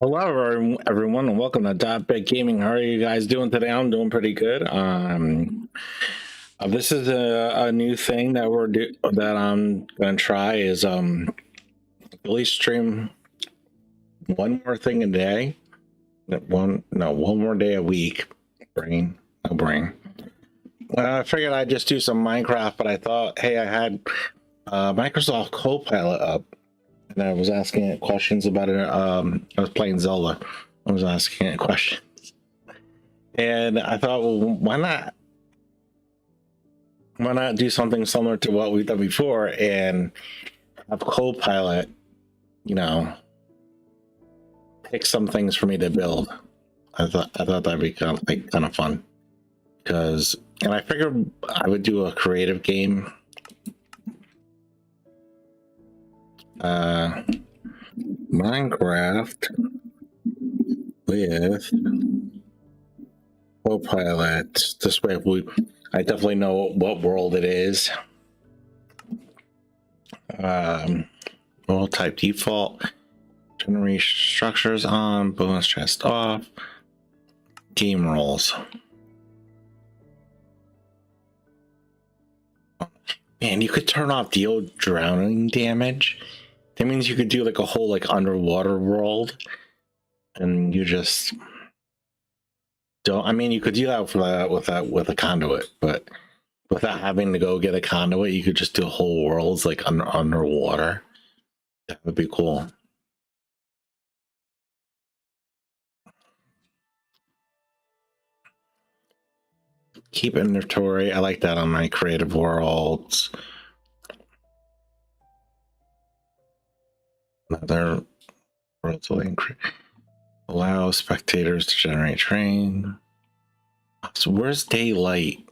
Hello, everyone, and welcome to Dot Big Gaming. How are you guys doing today? I'm doing pretty good. This is a new thing that that I'm gonna try is at least stream one more thing a day. One more day a week. Brain, no brain. I figured I'd just do some Minecraft, but I thought, hey, I had Microsoft Copilot up, and I was asking it questions about it. I was playing Zelda. I was asking it questions. And I thought, well, why not do something similar to what we've done before and have Copilot, you know, pick some things for me to build. I thought that'd be kind of fun because, and I figured I would do a creative game. Minecraft with Copilot. This way, I definitely know what world it is. World type default. Generate structures on, bonus chest off, game rolls. Man, you could turn off the old drowning damage. That means you could do like a whole like underwater world, and you just don't. I mean, you could do that with a conduit, but without having to go get a conduit, you could just do whole worlds like underwater. That would be cool. Keep inventory. I like that on my creative worlds. Another worlds will increase. Allow spectators to generate terrain. So where's daylight?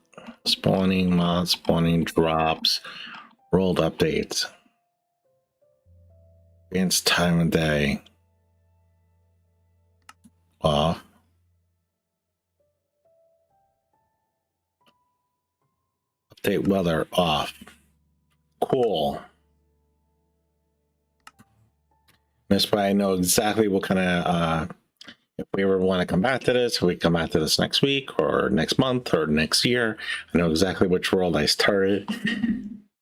Spawning, mod spawning, drops, world updates. Advanced time of day. Off. Update weather off. Cool. This way I know exactly what kind of if we ever want to come back to this, we come back to this next week or next month or next year. I know exactly which world I started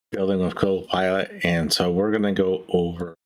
building with Copilot, and so we're gonna go over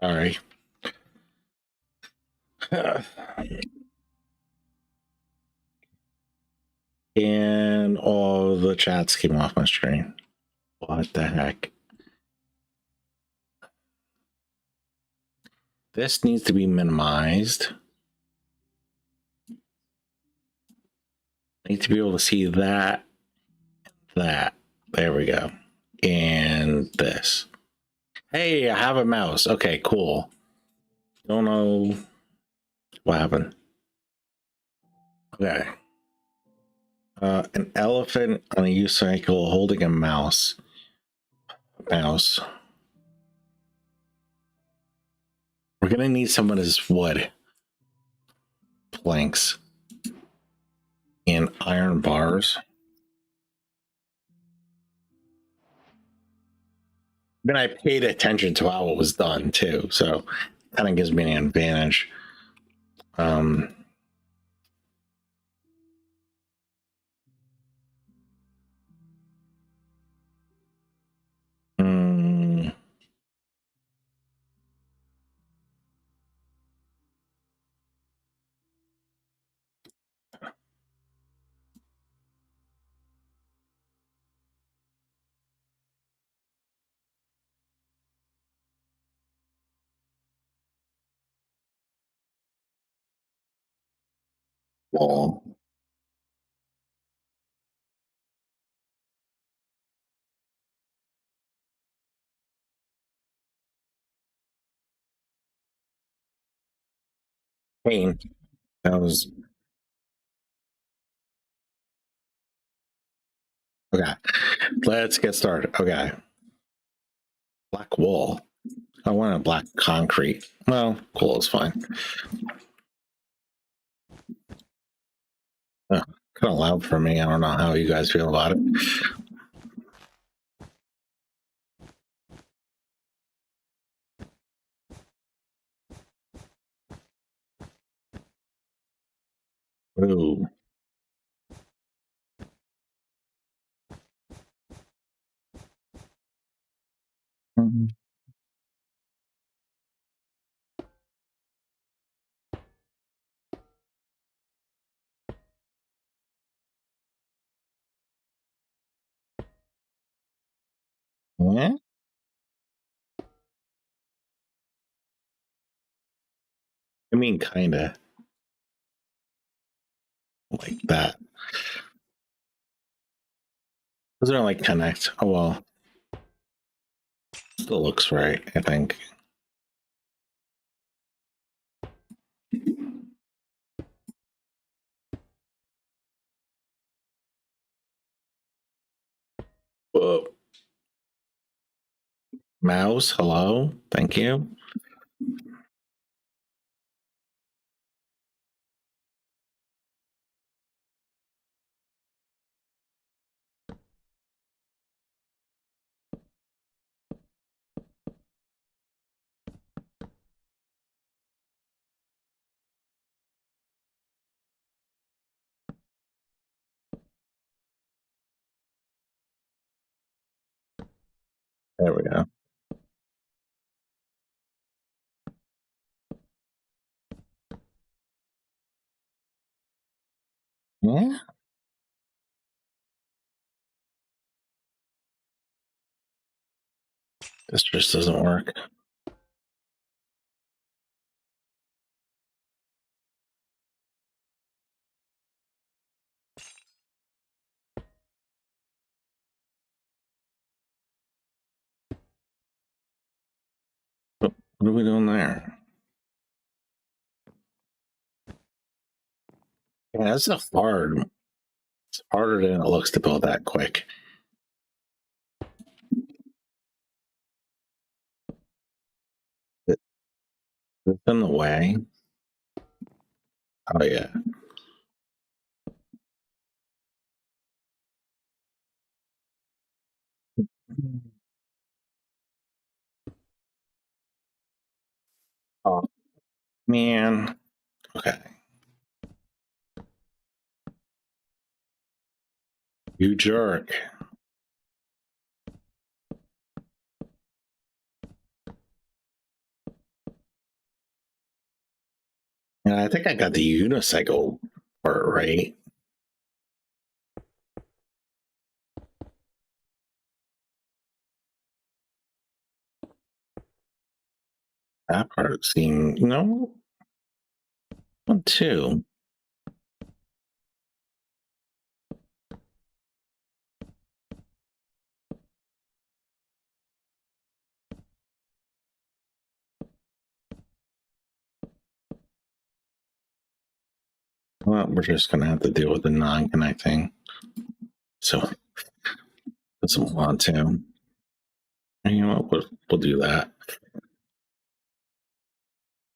Sorry. And all the chats came off my screen. What the heck? This needs to be minimized. I need to be able to see that. There we go. And this. Hey, I have a mouse. Okay, cool. Don't know what happened. Okay. An elephant on a U-cycle holding a mouse. Mouse. We're gonna need some of this wood. Planks. And iron bars. Then I paid attention to how it was done too, so kind of gives me an advantage. Um, mm, wall. Paint. That was okay. Let's get started. Okay. Black wall. I want a black concrete. Well, cool, it's fine. Oh, kind of loud for me. I don't know how you guys feel about it. Ooh. Mhm. Yeah? I mean, kind of like that. Doesn't like connect. Oh well, still looks right. I think. Whoa. Mouse, hello. Thank you. There we go. Yeah. This just doesn't work. What are we doing there? Yeah, that's a hard. It's harder than it looks to build that quick. It's in the way. Oh yeah. Oh man. Okay. You jerk. And I think I got the unicycle part right. That part seemed no one too. Well, we're just gonna have to deal with the non-connecting. So doesn't want to. And you know what? We'll do that.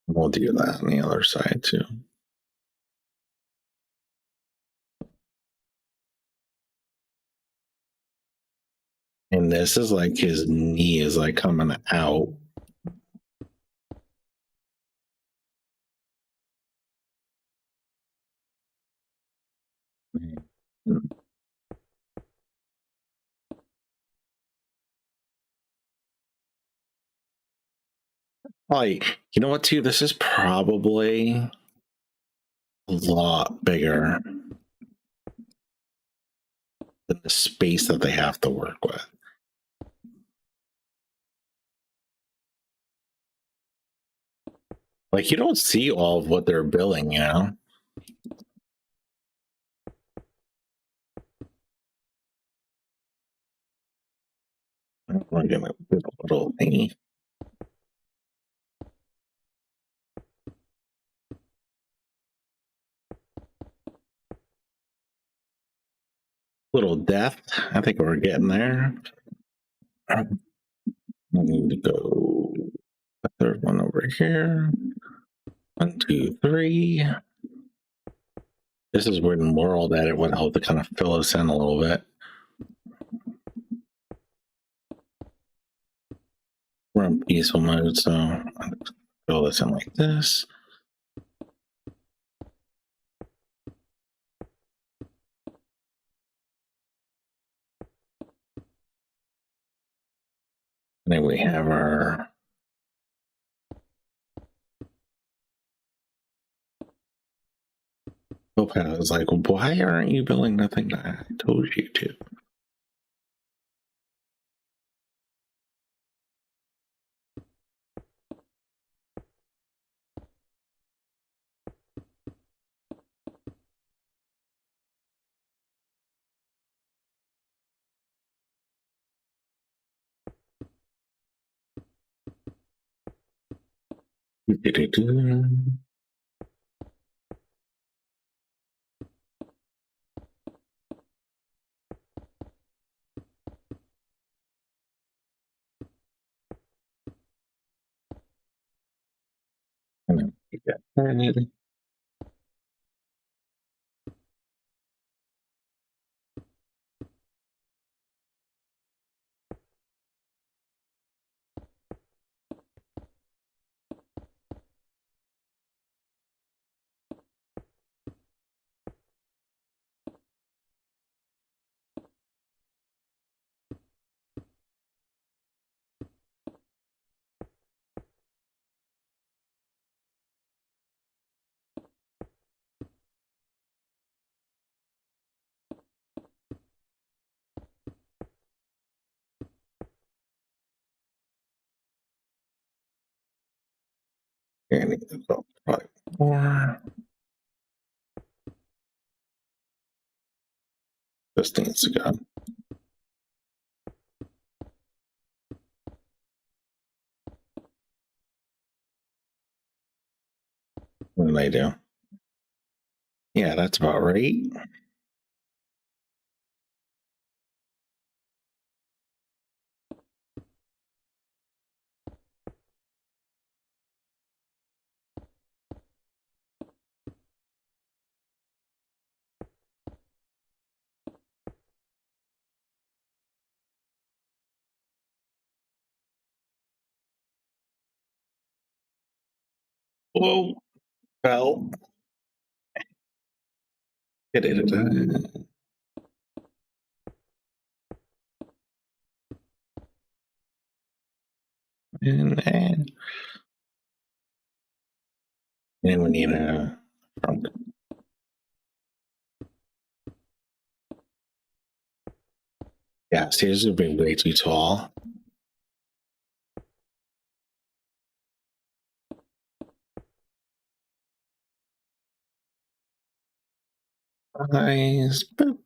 We'll do that on the other side too. And this is like his knee is like coming out. Like, you know what, too? This is probably a lot bigger than the space that they have to work with. Like, you don't see all of what they're billing, you know? I'm gonna do a little thingy. Little depth. I think we're getting there. I need to go the third one over here. 1, 2, 3. This is when World Edit would help to kind of fill us in a little bit. We're in peaceful mode, so I'll fill this in like this. And then we have our Copilot is like, why aren't you billing nothing that I told you to? And then we got that. And I need to go probably more. This needs to go. What do they do? Yeah, that's about right. Whoa, fell. Hit it. And And we need a trunk. Yeah, stairs would be way too tall. Nice. Boop.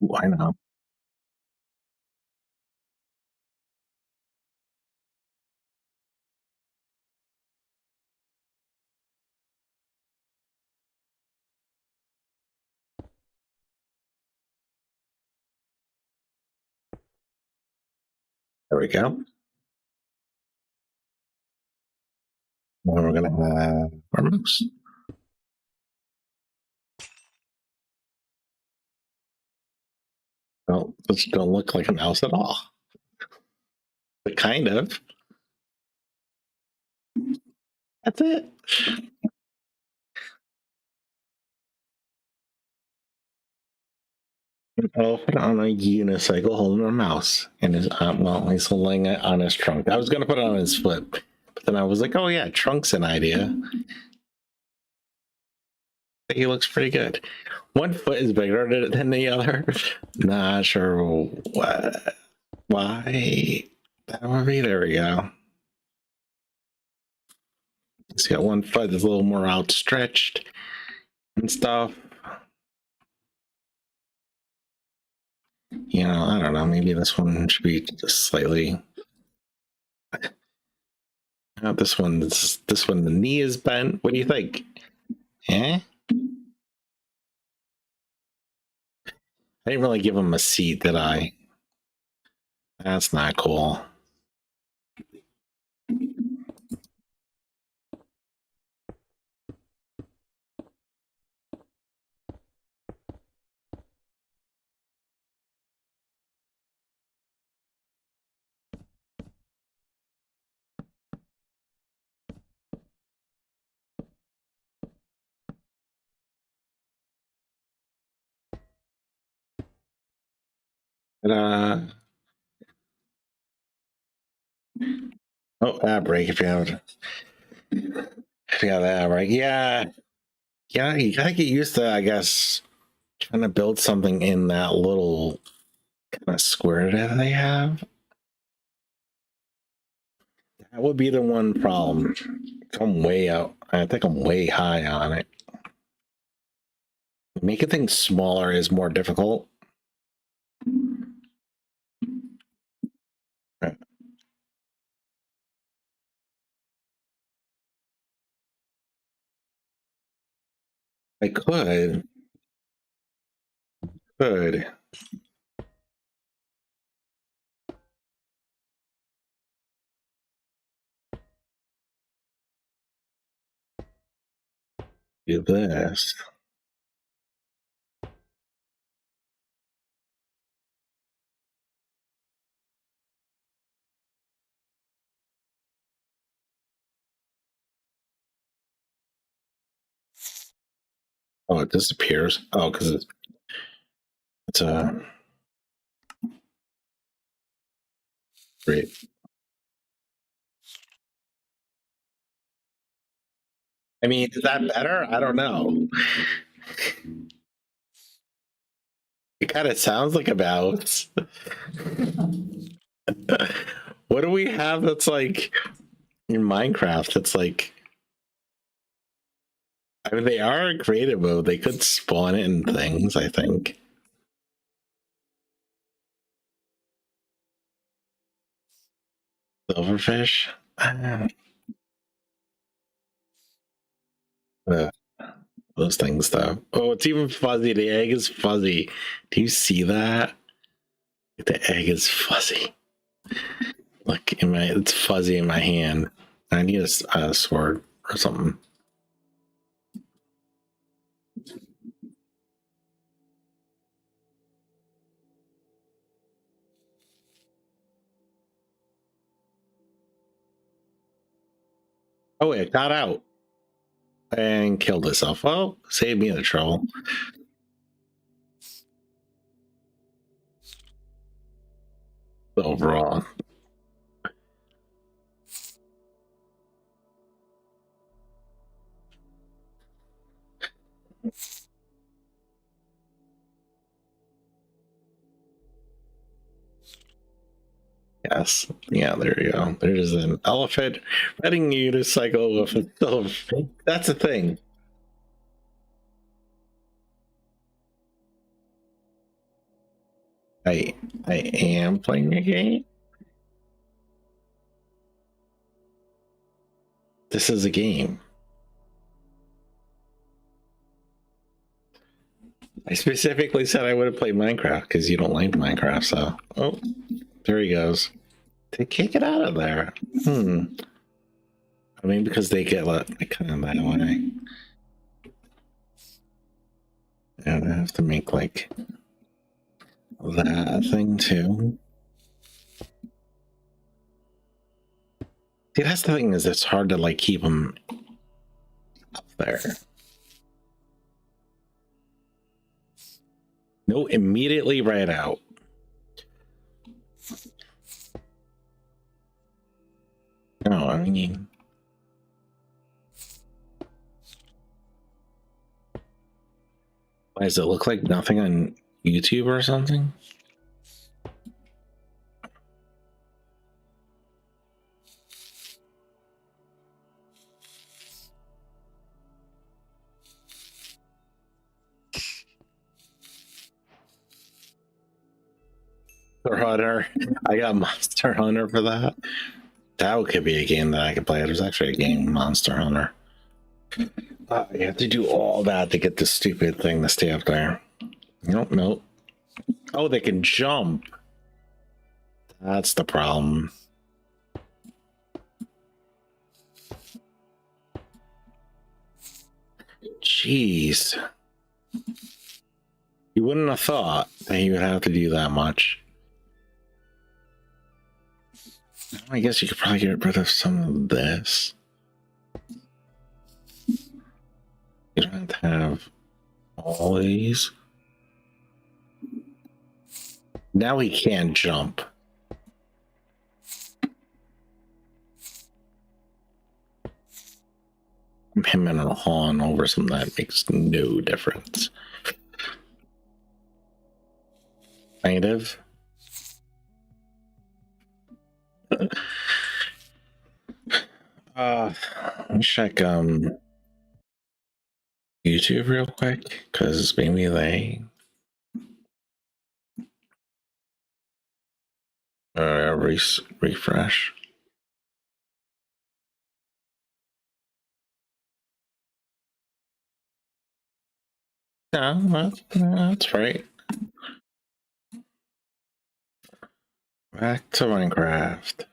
Why not? There we go. Now we're gonna have our mouse. Well, this don't look like a mouse at all. But kind of. That's it. I'll put it on a unicycle holding a mouse. And his well, he's holding it on his trunk. I was gonna put it on his foot, but then I was like, oh yeah, trunk's an idea. He looks pretty good. One foot is bigger than the other. Not sure what, why that would be. There we go. He's got one foot that's a little more outstretched and stuff. You know, I don't know. Maybe this one should be just slightly. This one. The knee is bent. What do you think? Eh? I didn't really give him a seat, did I? That's not cool. But, oh, ad break if you have. If you got that right, yeah, yeah. You gotta get used to, I guess, trying to build something in that little kind of square that they have. That would be the one problem. I'm way out. I think I'm way high on it. Making things smaller is more difficult. I could do this. Oh, it disappears. Oh, because it's a great. I mean, is that better? I don't know. It kind of sounds like a mouse. What do we have that's like in Minecraft? That's like, I mean, they are in creative mode. They could spawn it in things, I think. Silverfish? Uh, those things, though. Oh, it's even fuzzy. The egg is fuzzy. Do you see that? The egg is fuzzy. Look, it's fuzzy in my hand. I need a sword or something. Oh, it got out and killed itself. Well, saved me the trouble. overall. Yes. Yeah, there you go. There's an elephant letting you to cycle with a silver. That's a thing. I I am playing a game. This is a game. I specifically said I would have played Minecraft because you don't like Minecraft, so oh, there he goes. They can't get out of there. I mean, because they get like kind of that way. And I have to make like that thing too. See, that's the thing, is it's hard to like keep them up there. No, immediately right out. No, I mean, why does it look like nothing on YouTube or something? Monster Hunter. I got Monster Hunter for that. That could be a game that I could play. There's actually a game, Monster Hunter. You have to do all that to get this stupid thing to stay up there. Nope. Oh, they can jump. That's the problem. Jeez. You wouldn't have thought that you would have to do that much. I guess you could probably get rid of some of this. You don't have to have all these. Now he can't jump. Him and a Han over something that makes no difference. Kind of. Let me check YouTube real quick, because maybe they refresh. No, that's right. Back to Minecraft.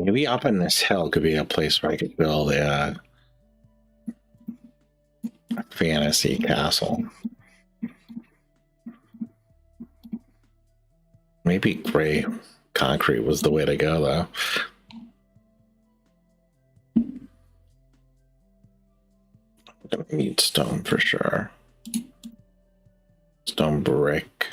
Maybe up in this hill could be a place where I could build a fantasy castle. Maybe gray concrete was the way to go, though. I'm gonna need stone for sure. Stone brick.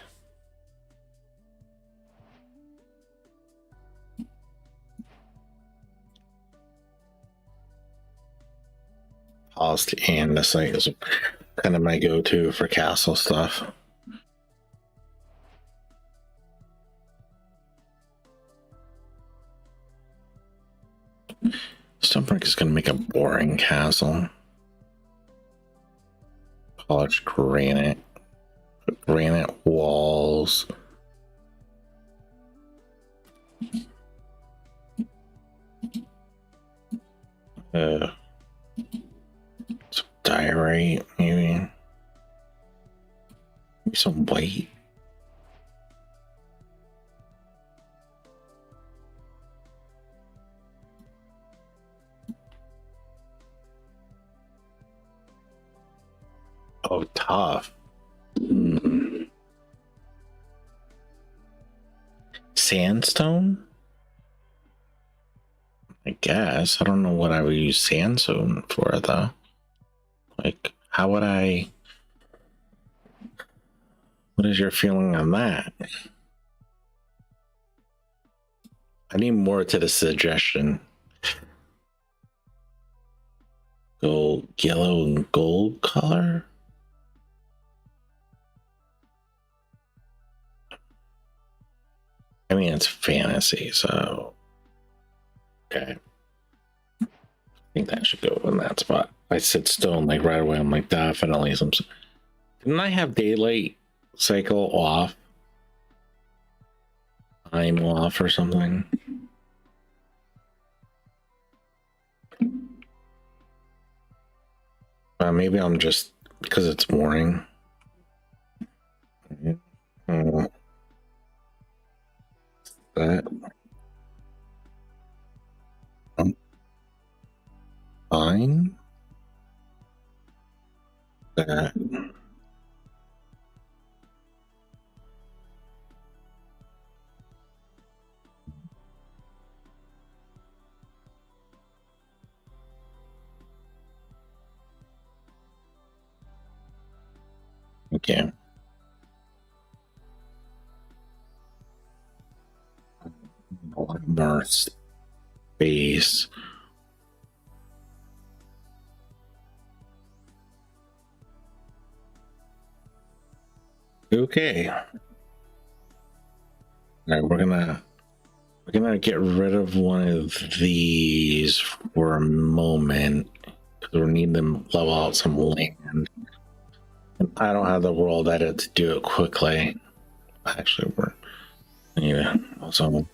And this thing is kind of my go-to for castle stuff. Stone brick is going to make a boring castle. Polished granite. Granite walls. Some diorite, maybe some white. Sandstone? I guess. I don't know what I would use sandstone for, though. Like, how would I... What is your feeling on that? I need more to the suggestion. Gold, yellow, and gold color? I mean, it's fantasy, so... Okay. I think that should go in that spot. I said stone, like, right away. I'm like, definitely some... Didn't I have daylight cycle off? Time off or something? Maybe I'm just... Because it's morning. That... Fine. That... Okay. More space. Okay. All right, we're gonna get rid of one of these for a moment because we need them to level out some land. And I don't have the world edit to do it quickly. Actually, we're yeah. Also,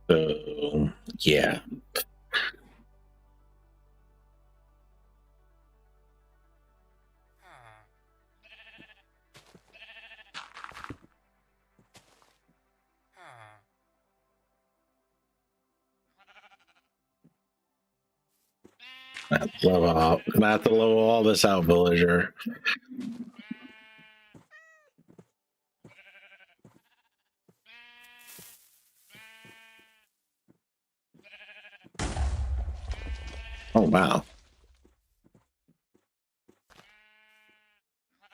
so yeah. Level out. Gonna have to level all this out, villager. Oh wow.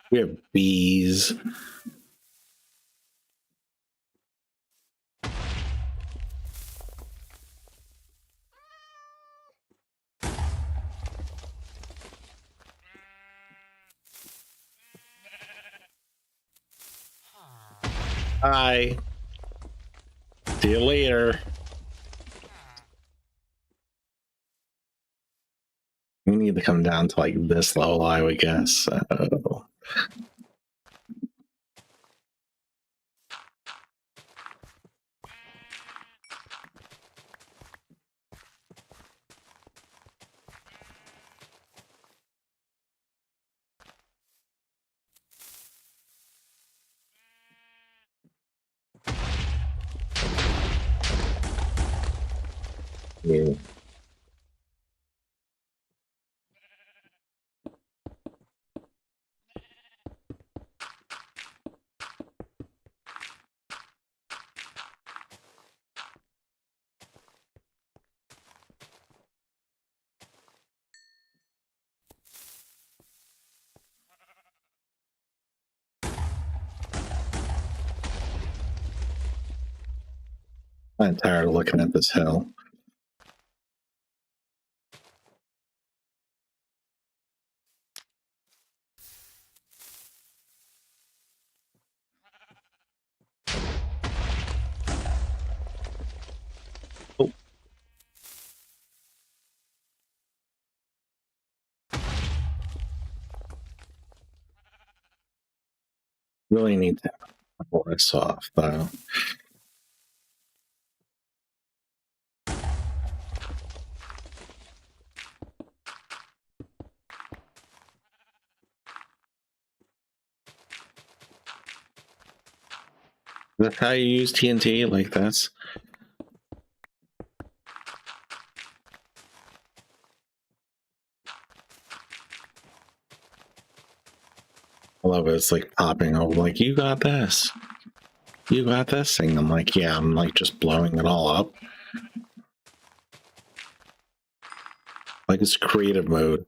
We have bees. Bye. See you later. We need to come down to like this level, I would guess. So. Yeah. I'm tired of looking at this hill. Oh. Really need to pull this off, though. Is that how you use TNT? Like that's... I love it. It's like popping over, like, you got this. You got this thing. I'm like, yeah, I'm like just blowing it all up. Like it's creative mode.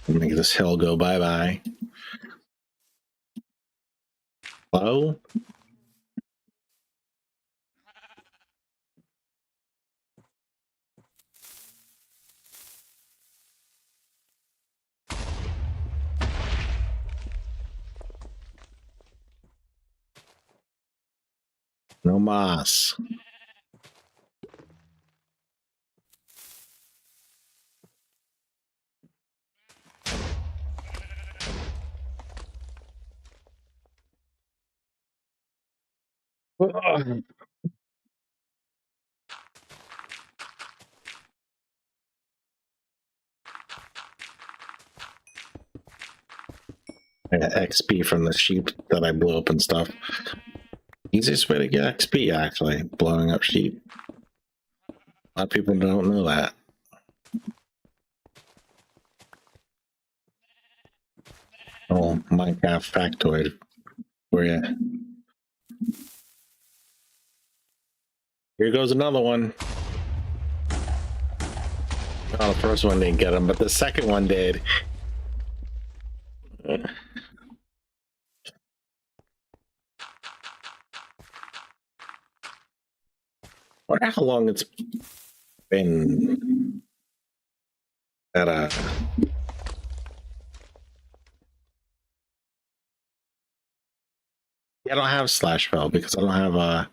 Make this hill go bye-bye. Hello? No mas. I got XP from the sheep that I blew up and stuff. Easiest way to get XP, actually, blowing up sheep. A lot of people don't know that. Oh, Minecraft factoid for you. Here goes another one. Oh, the first one didn't get him, but the second one did. Wonder how long it's been that I don't have slash fell because I don't have a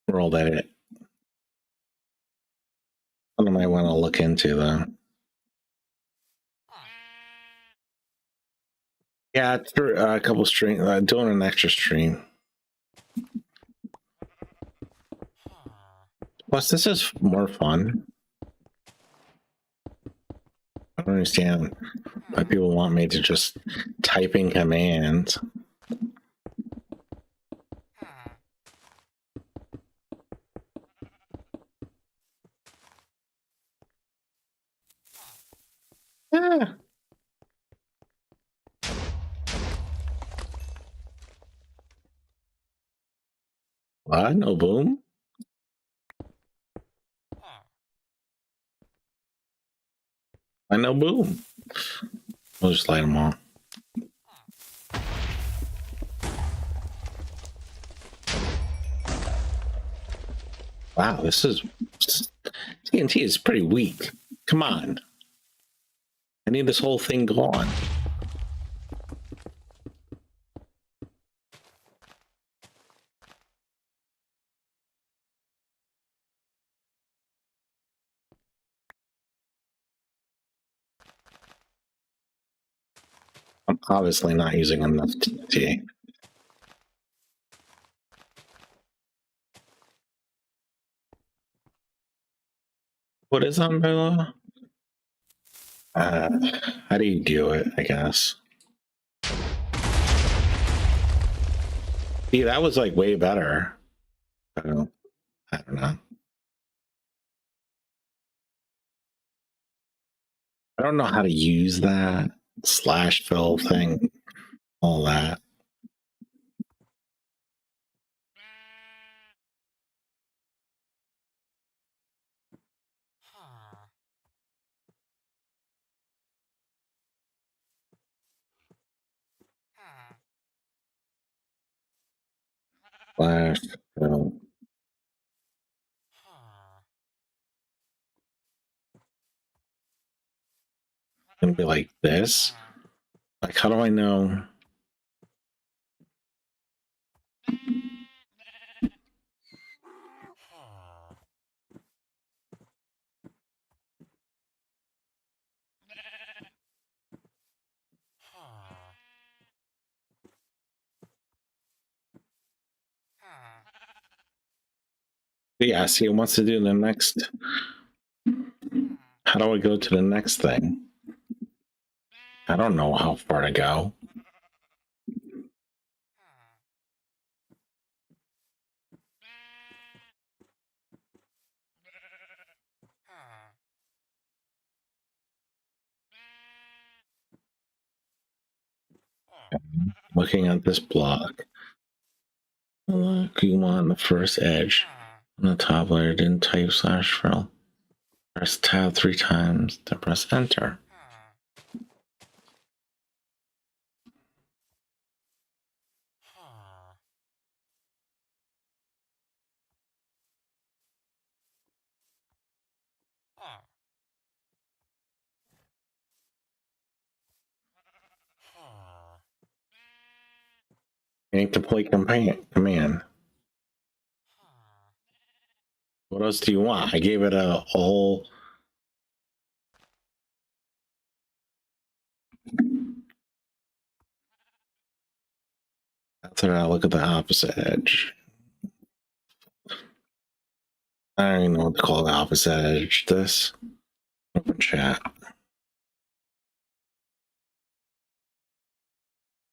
world edit. I might want to look into though. Yeah, it's for a couple stream, doing an extra stream. Plus, this is more fun. I don't understand why people want me to just typing commands. Yeah. What? No boom? I know boom. We'll just light them all. Wow, this is TNT is pretty weak. Come on. I need this whole thing gone. I'm obviously not using enough TNT. What is umbrella? How do you do it, I guess? See, that was like way better. I don't know. I don't know how to use that slash fill thing, all that. Slash fill. Gonna be like this. Like, how do I know? Yeah, see, it wants to do the next. How do I go to the next thing? I don't know how far to go. Looking at this block. Look, you want the first edge. On the top layer, didn't type slash fill. Press tab 3 times to press enter. Incomplete command. What else do you want? I gave it a whole. After I look at the opposite edge. I don't even know what to call the opposite edge. This. Open chat.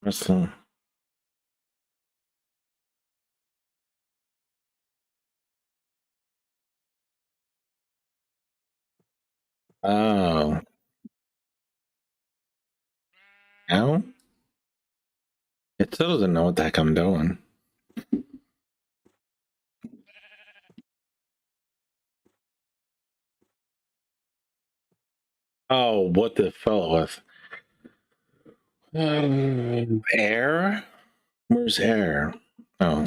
What's the. Oh. Now? It still doesn't know what the heck I'm doing. Oh, what the fell with? Air? Where's air? Oh.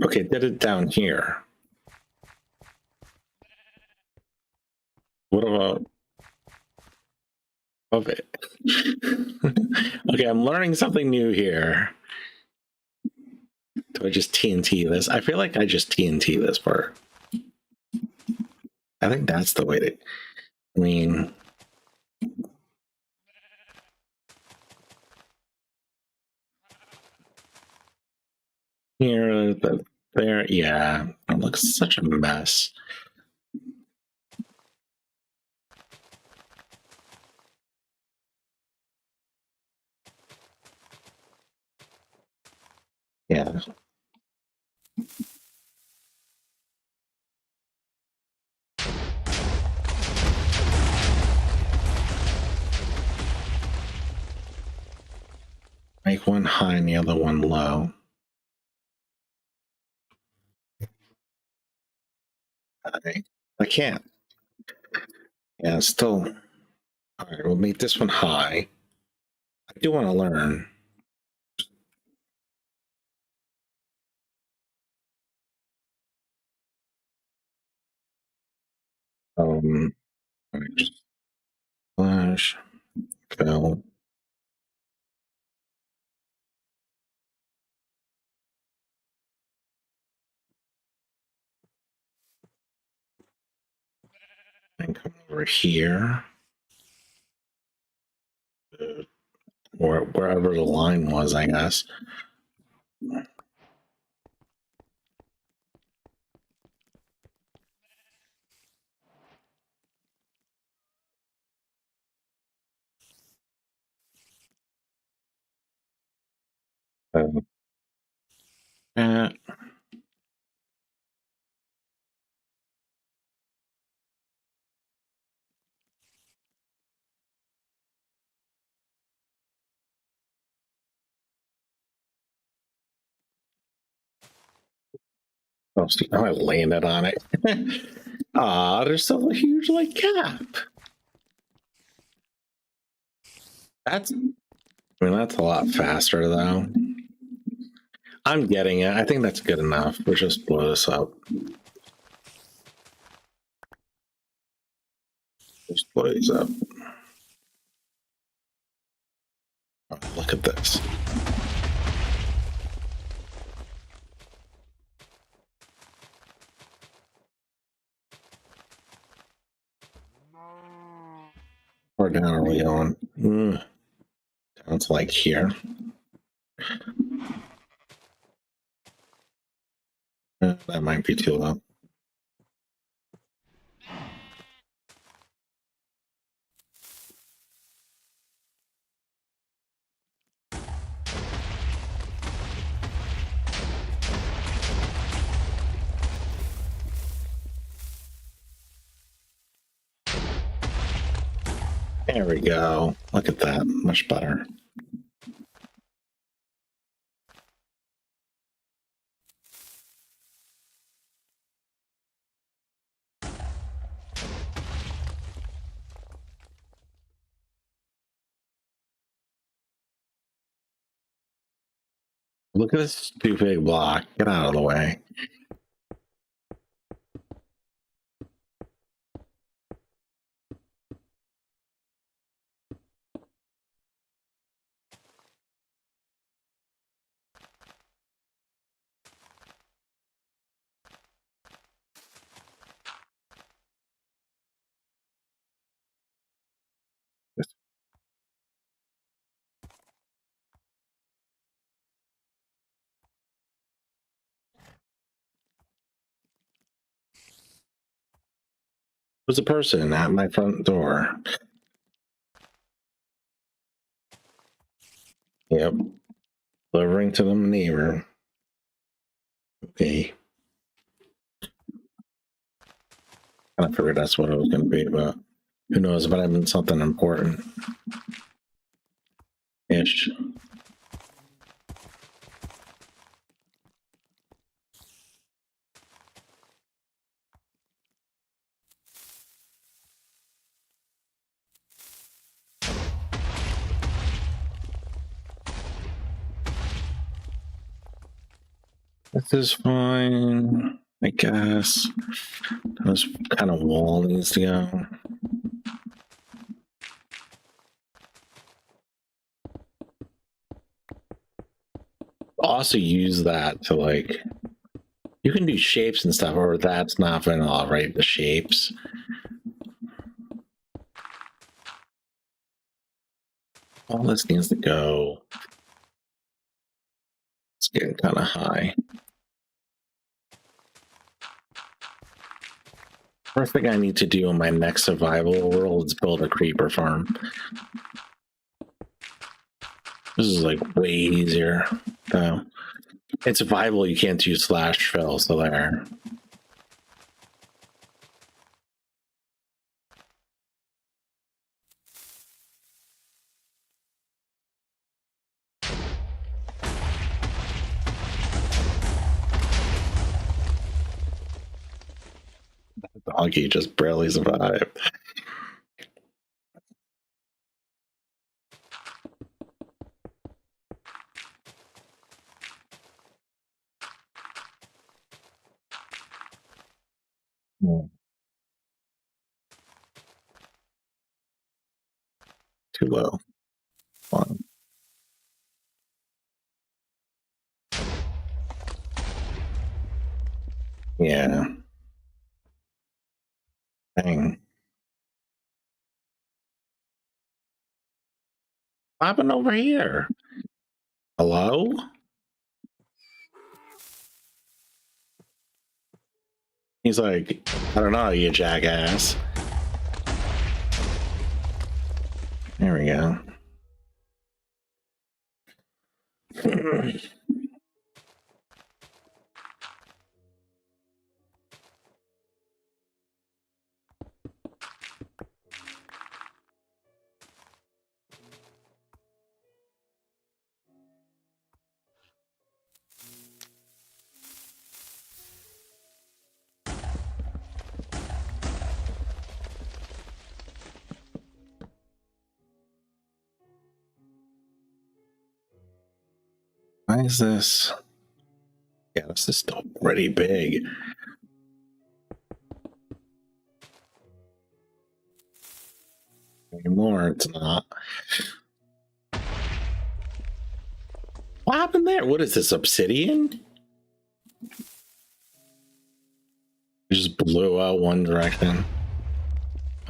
Okay, did it down here. What about of it? Okay, I'm learning something new here. Do I just TNT this? I feel like I just TNT this part. I think that's the way to. I mean, here, there, yeah. It looks such a mess. Yeah. Make one high and the other one low. I can't. Yeah, still. All right, we'll make this one high. I do want to learn. Just slash fill. And come over here. Or wherever the line was, I guess. Uh, oh, see, I landed on it. Ah, there's still a huge like gap. That's, I mean, that's a lot faster though. I'm getting it. I think that's good enough. We'll just blow this up. Just blow these up. Oh, look at this. Where down are we going? Down to like here. That might be too low. There we go. Look at that. Much better. Look at this stupid block. Get out of the way. There's a person at my front door. Yep. Delivering to the neighbor. Okay. I figured that's what it was going to be, but who knows? But I've been something important. Ish. This is fine, I guess. This kind of wall needs to go. Also use that to like, you can do shapes and stuff, or that's not vanilla, right? The shapes. All this needs to go. It's getting kind of high. First thing I need to do in my next survival world is build a creeper farm. This is like way easier, though. In survival, you can't use slash fill, so there. Doggy just barely survived. Too low. Fun. Yeah. Dang. What happened over here? Hello? He's like, I don't know, you jackass. There we go. Why is this? Yeah, this is still pretty big. Anymore, it's not. What happened there? What is this, obsidian? It just blew out one direction.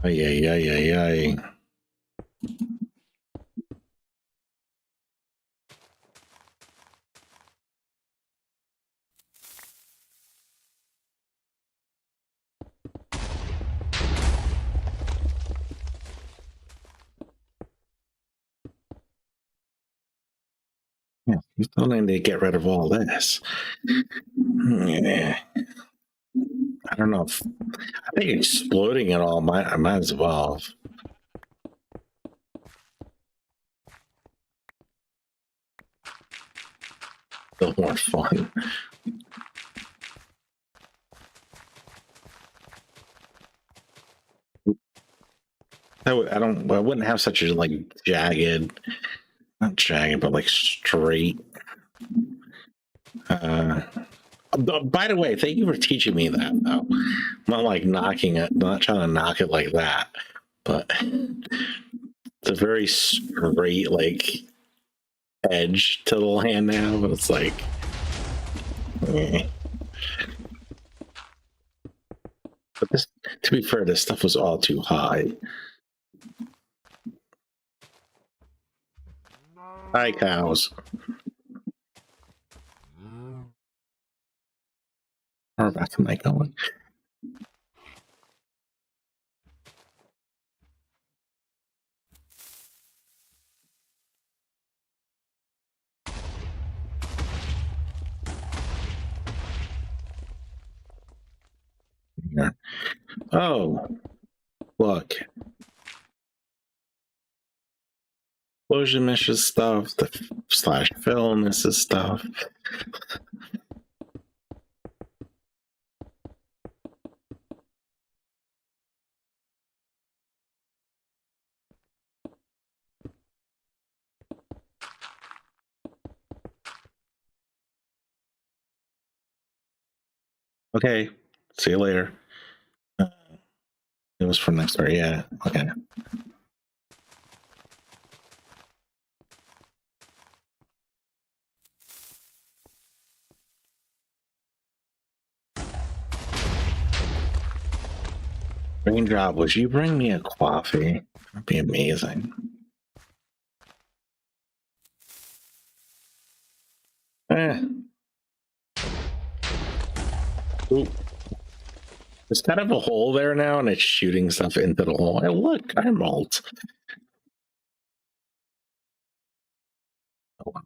Ay, ay, ay, ay, ay. Yeah, you still need to get rid of all this. Yeah. I don't know if I think exploding it all might as well. Still more fun. I wouldn't have such a like jagged, not jagged, but like straight. By the way, thank you for teaching me that. Though. I'm not like knocking it, not trying to knock it like that, but it's a very straight like edge to the land now. But it's like, eh. But this, to be fair, this stuff was all too high. Hi, cows. How back am I going? Here. Oh, look. Explosion misses stuff. The slash film misses stuff. Okay. See you later. It was from next door. Yeah. Okay. Raindrop, would you bring me a coffee? That'd be amazing. Eh. Ooh. There's kind of a hole there now, and it's shooting stuff into the hole. Hey, look, emerald. Oh, wow.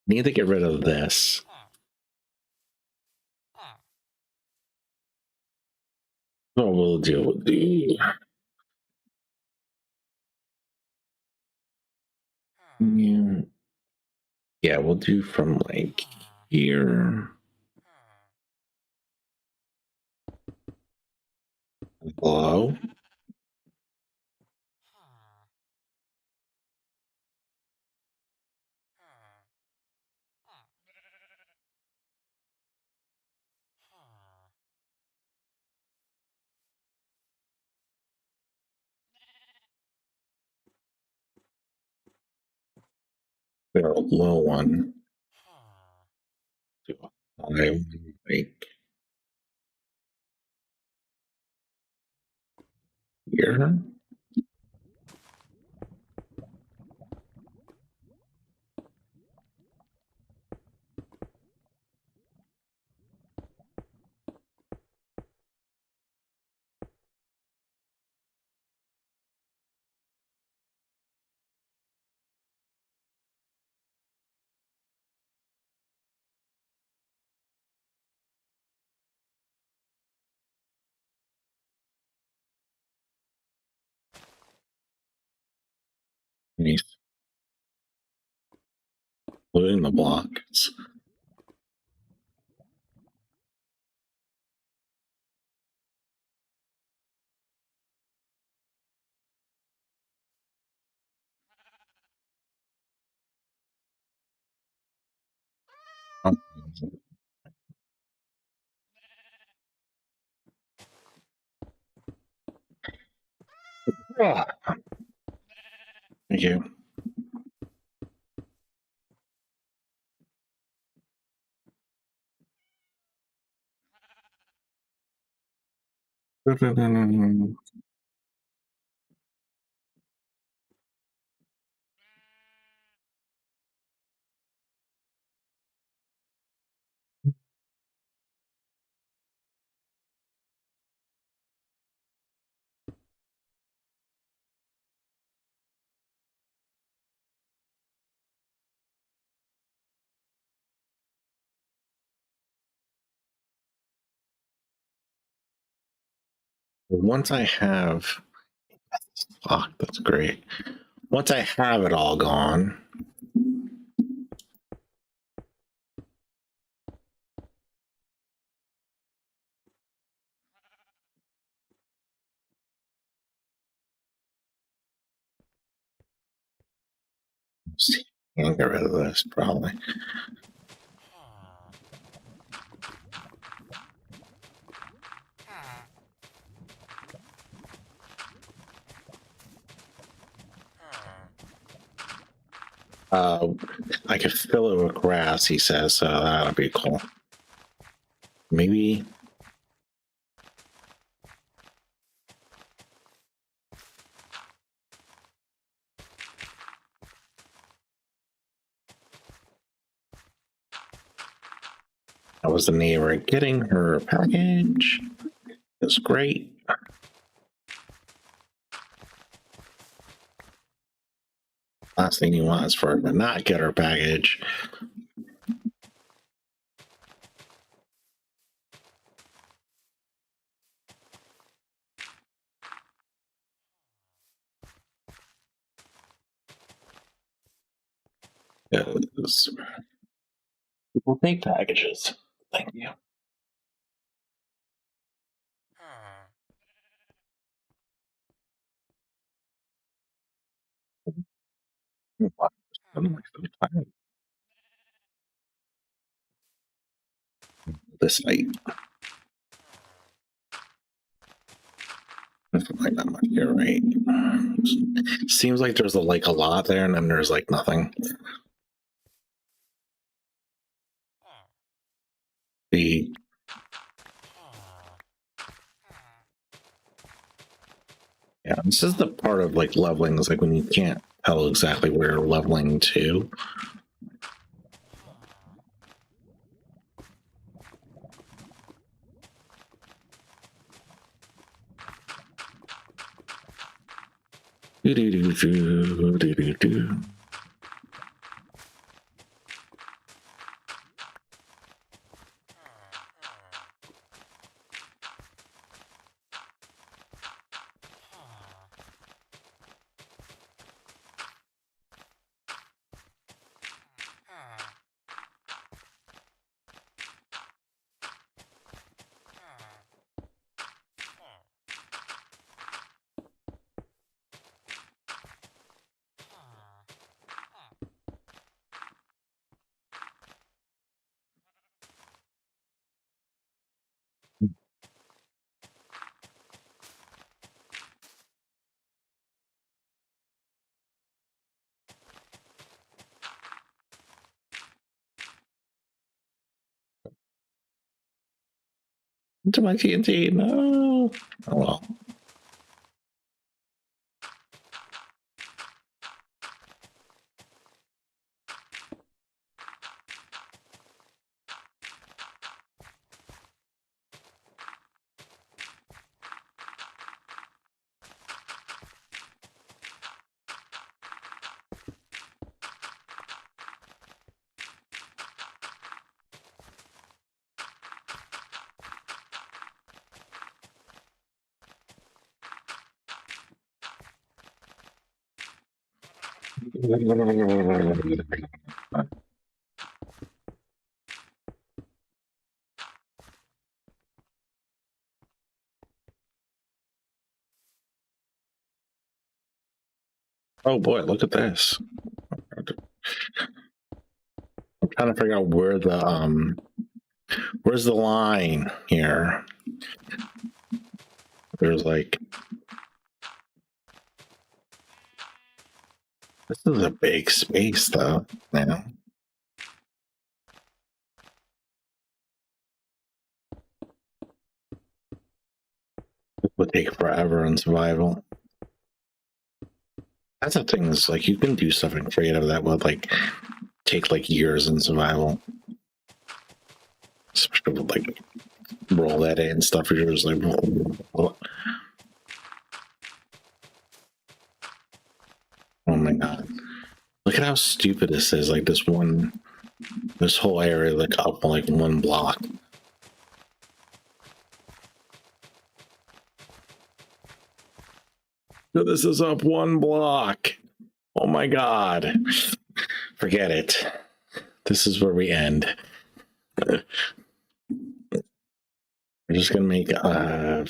Need to get rid of this. Oh, we'll deal with the. Yeah. Yeah, we'll do from like here. Below. We got a low one. Do a high one, like here. He's including the blocks. Oh. Ah, thank you. Once I have, fuck, that's great. Once I have it all gone, I'll get rid of this probably. I could fill it with grass, he says, so that'll be cool. Maybe. That was the neighbor getting her package. It's great. Last thing you want is for her to not get her package. Yes. People take packages. Thank you. This site. There's like not much here, right? Seems like there's a lot there, and then there's like nothing. The yeah, this is the part of like leveling is like when you can't tell exactly where you're leveling to. Do do do do do do do. To my TNT, no. Oh well. Oh boy, look at this. I'm trying to figure out where the where's the line here? There's like this is a big space though, man. It would take forever in survival. That's the thing, is like you can do something creative that would like take like years in survival. Especially with like roll that in and stuff. You're just like, oh my god. Look at how stupid this is. Like this whole area like up like one block. So this is up one block. Oh my god. Forget it. This is where we end. We're just gonna make a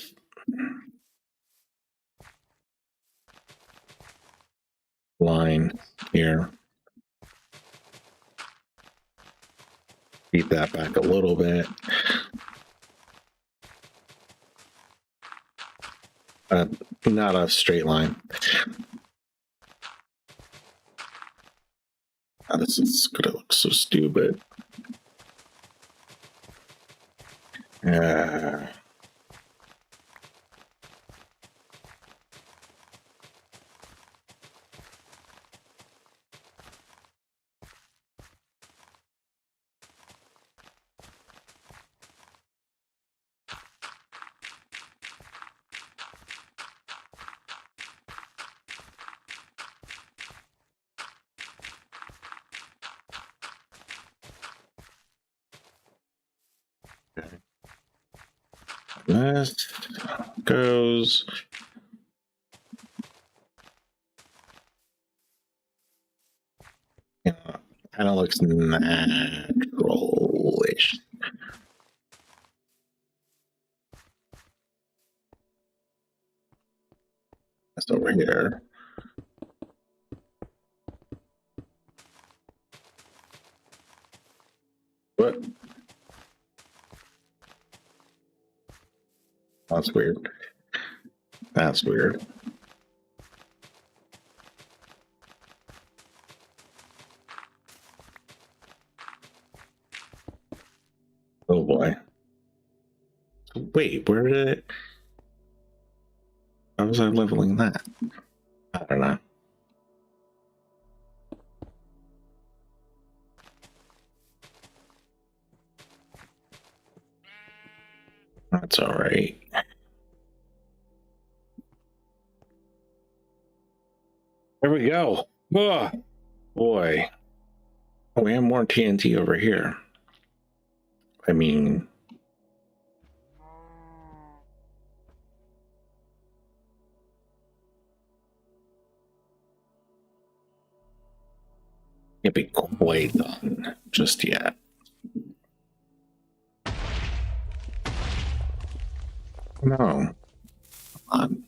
line here. beat that back a little bit. Not a straight line. Oh, this is gonna look so stupid. This goes. Yeah, kind of looks natural-ish. That's over here. What? That's weird. That's weird. Oh boy. Wait, where did it? How was I leveling that? I don't know. That's all right. There we go. Oh, boy. Oh, we have more TNT over here. I mean, can't be quite done just yet. No. Come on.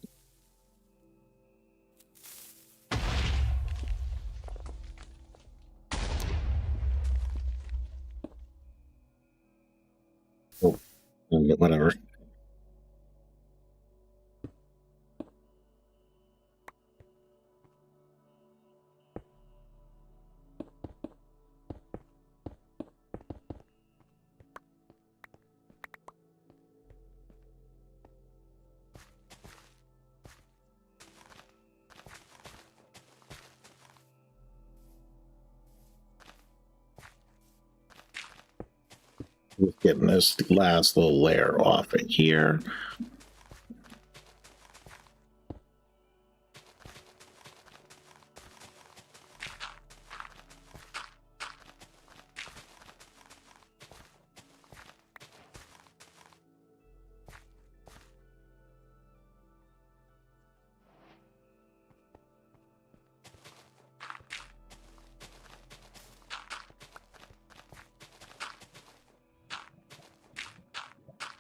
Oh, whatever. Just getting this last little layer off of here.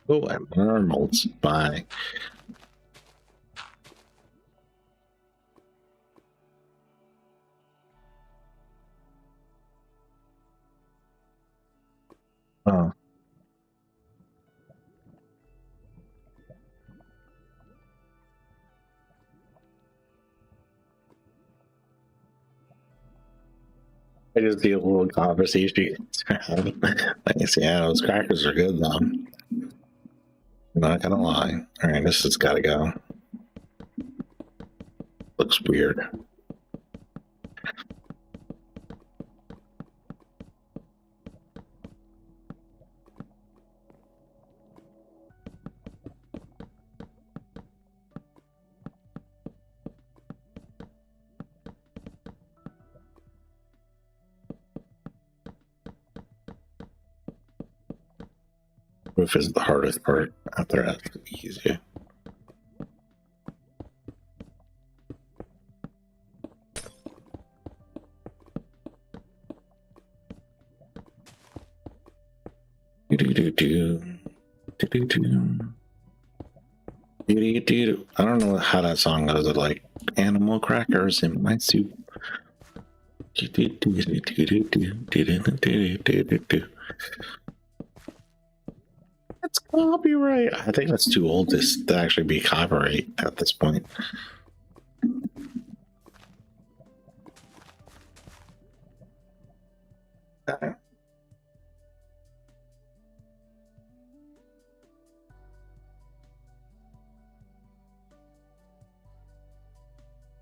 Oh, I'm almost by. Oh. I just need a little conversation. Like I say, yeah, those crackers are good though. I'm not gonna lie. All right, this has got to go. Looks weird. Roof is the hardest part. After that's easy. I don't know how that song goes. It's like animal crackers in my soup. It's copyright. I think that's too old to actually be copyright at this point.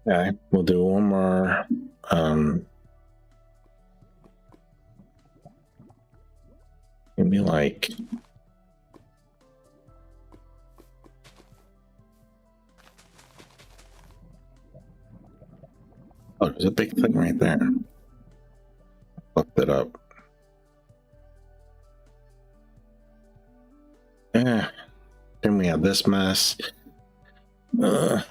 Okay, we'll do one more. Maybe like. Oh, there's a big thing right there. Fucked it up. Yeah. Then we have this mess. Yeah.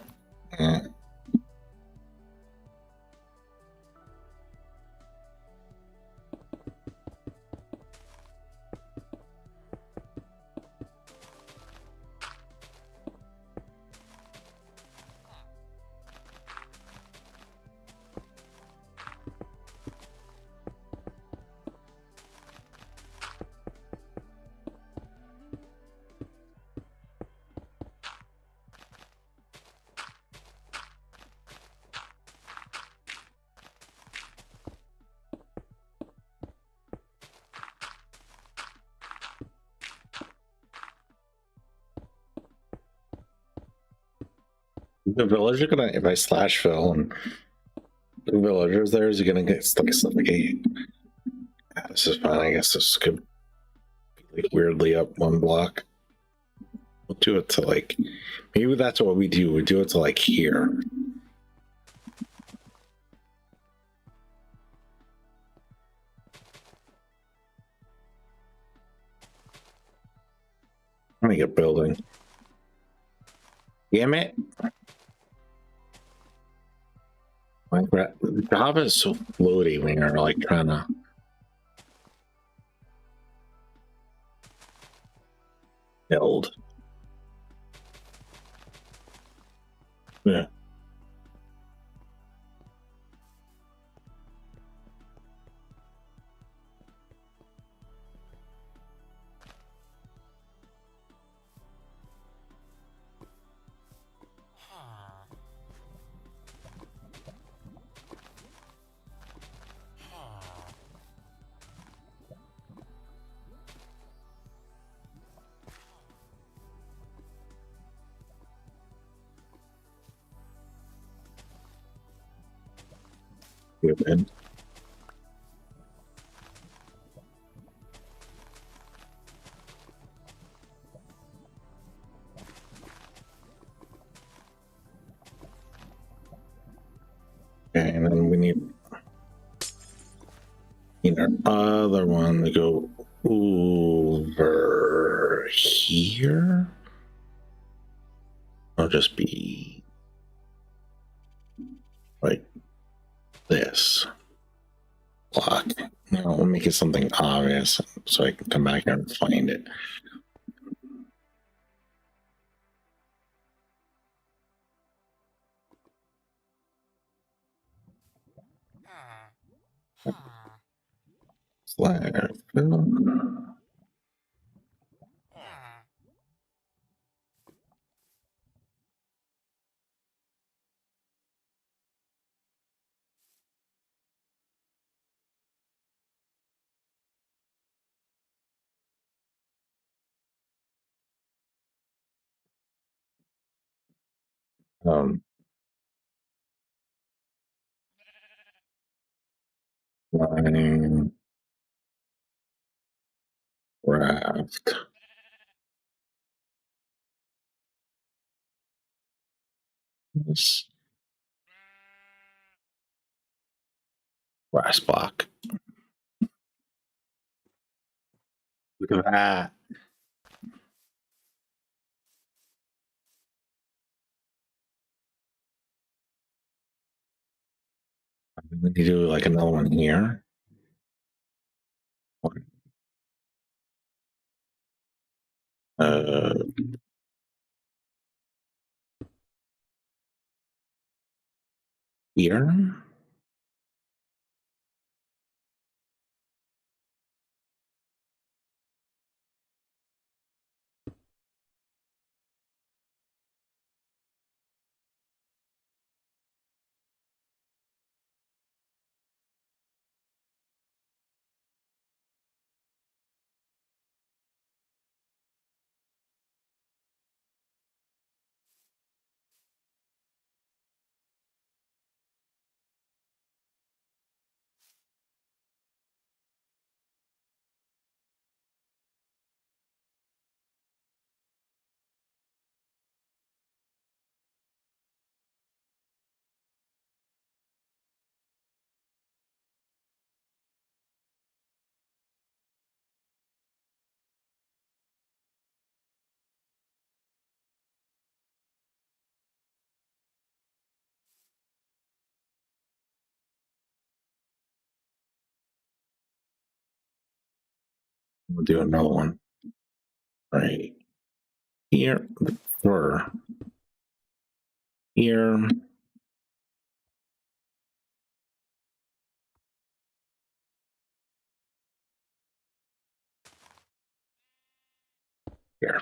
The villager gonna, if I slash fill and the villagers there, is he gonna get like suffocate? This is fine. I guess this could be like weirdly up one block. We'll do it to like, maybe that's what we do. We do it to like here. Let me get building. Damn it. Minecraft Java is so floaty when you're like trying to build. Yeah. Stupid. Okay, and then we need our other one to go over here. I'll just be like this block. Now we'll make it something obvious so I can come back here and find it. Slash fill. Um, line raft. This grass block. Look at that. We need to do like another one here. Uh, here. We'll do another one right here. Or here. Here.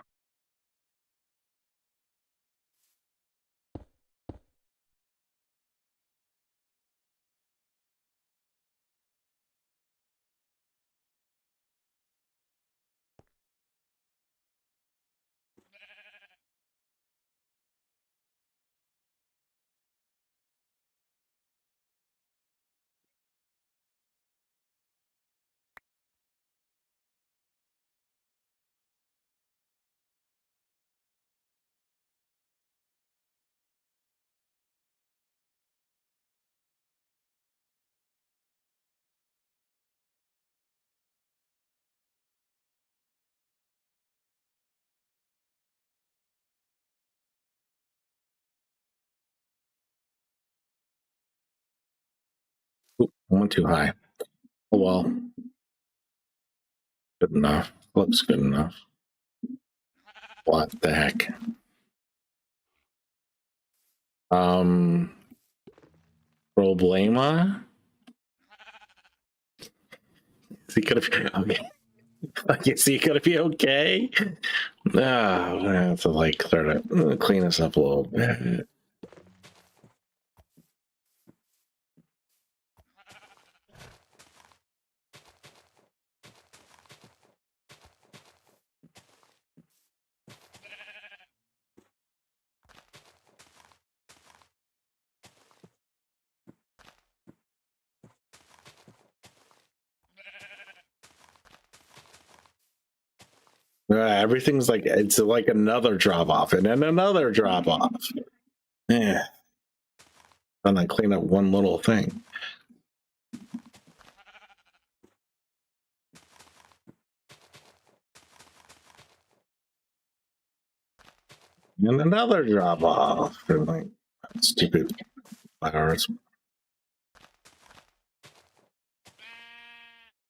Oop, I went too high. Oh well. Good enough. Looks good enough. What the heck? Problema? Is he gonna be okay? Is he gonna be okay? No, I have to like clean this up a little bit. Everything's like it's like another drop off and then another drop off. Yeah. And I clean up one little thing. And another drop off. And like stupid flowers.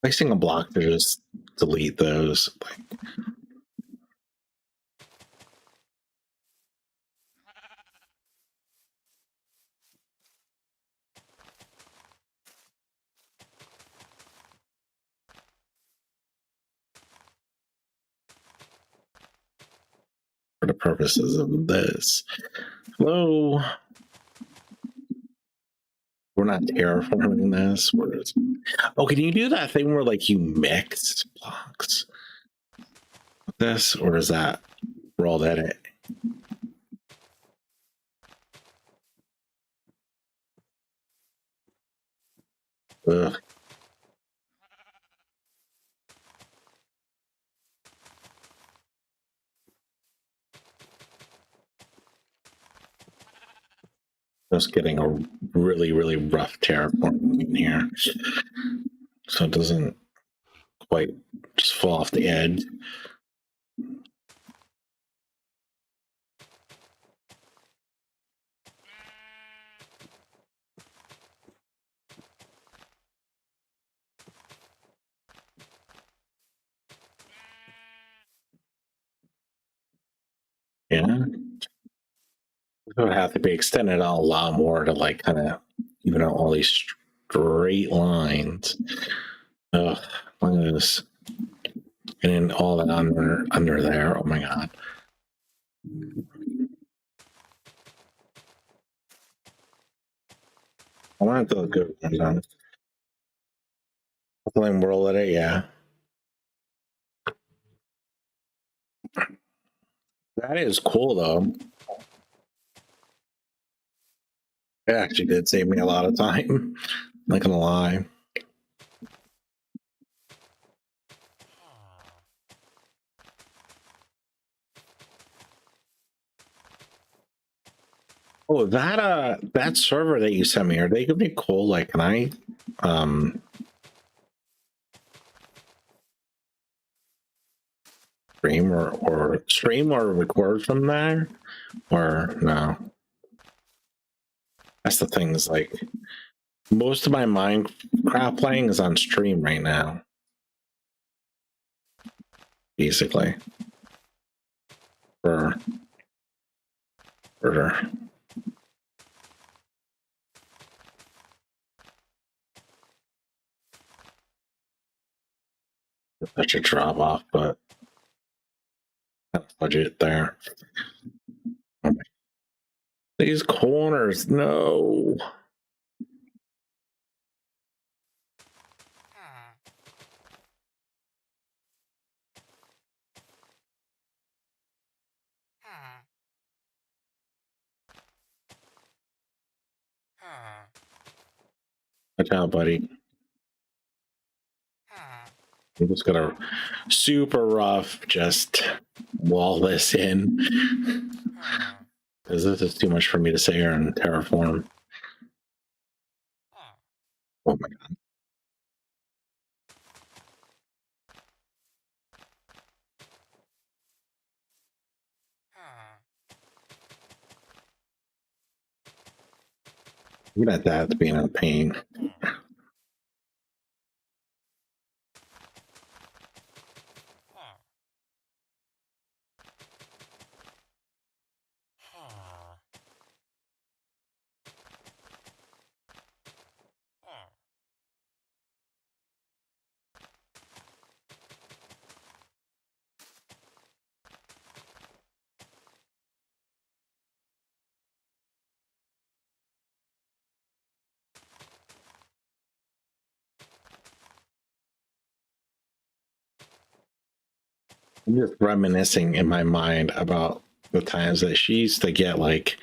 Placing a block to just delete those. Like, for the purposes of this. Hello. We're not terraforming this. Oh, can you do that thing where like you mix blocks with this, or is that rolled edit? Ugh. Just getting a really, really rough terraform in here, so it doesn't quite just fall off the edge. Yeah, it would have to be extended out a lot more to like kind of even out all these straight lines. Ugh, look at this. And then all that under there. Oh my god. I want to go on. Playing World at it, yeah. That is cool though. It actually did save me a lot of time. Not gonna lie. Oh, that server that you sent me, are they gonna be cool? Like, can I stream or record from there? Or no? That's the thing, is like most of my Minecraft playing is on stream right now. basically. For such a drop off, but budget there. These corners, no. Watch out, buddy. I'm just gonna super rough just wall this in. Because this is too much for me to say here in Terraform. Oh my god. Look at that being a pain. I'm just reminiscing in my mind about the times that she used to get like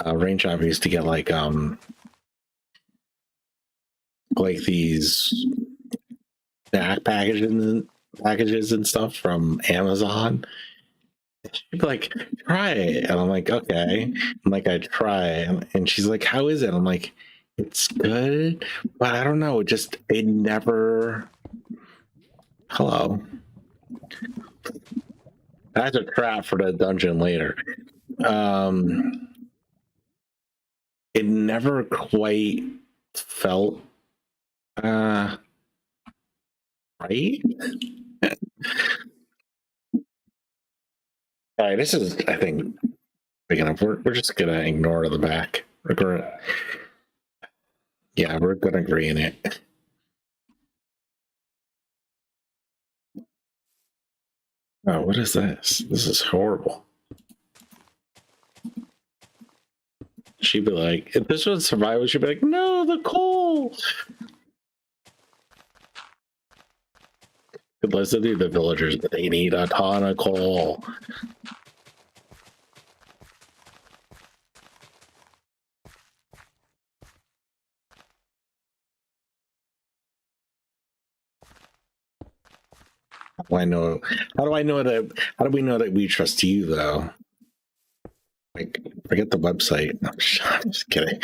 Raindrop used to get like these packages and stuff from Amazon. She'd be like, try it. And I'm like, okay. I'm like, I try. And she's like, how is it? I'm like, it's good, but I don't know. It never. Hello. That's a trap for the dungeon later. It never quite felt right. All right, this is, I think, big enough. We're just gonna ignore the back. We're gonna agree in it. Oh, what is this? This is horrible. She'd be like, if this was survival, she'd be like, no, the coal. Listen to the villagers, but they need a ton of coal. How do I know how do we know that we trust you though? Like, forget the website. I'm just kidding.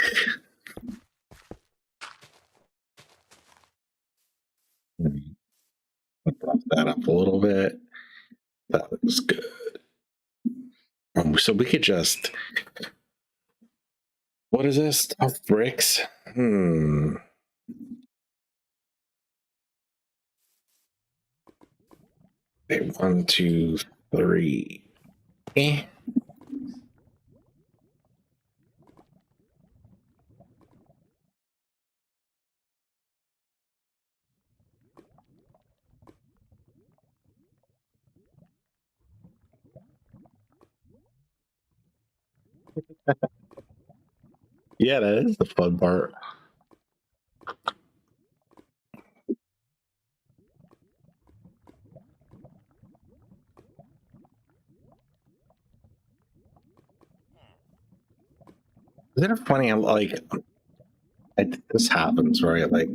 Buff that up a little bit. That looks good. So we could just. What is this? Tough bricks? Okay, 1, 2, 3. Eh. Yeah, that is the fun part. Isn't it funny? Like, this happens, right? Like,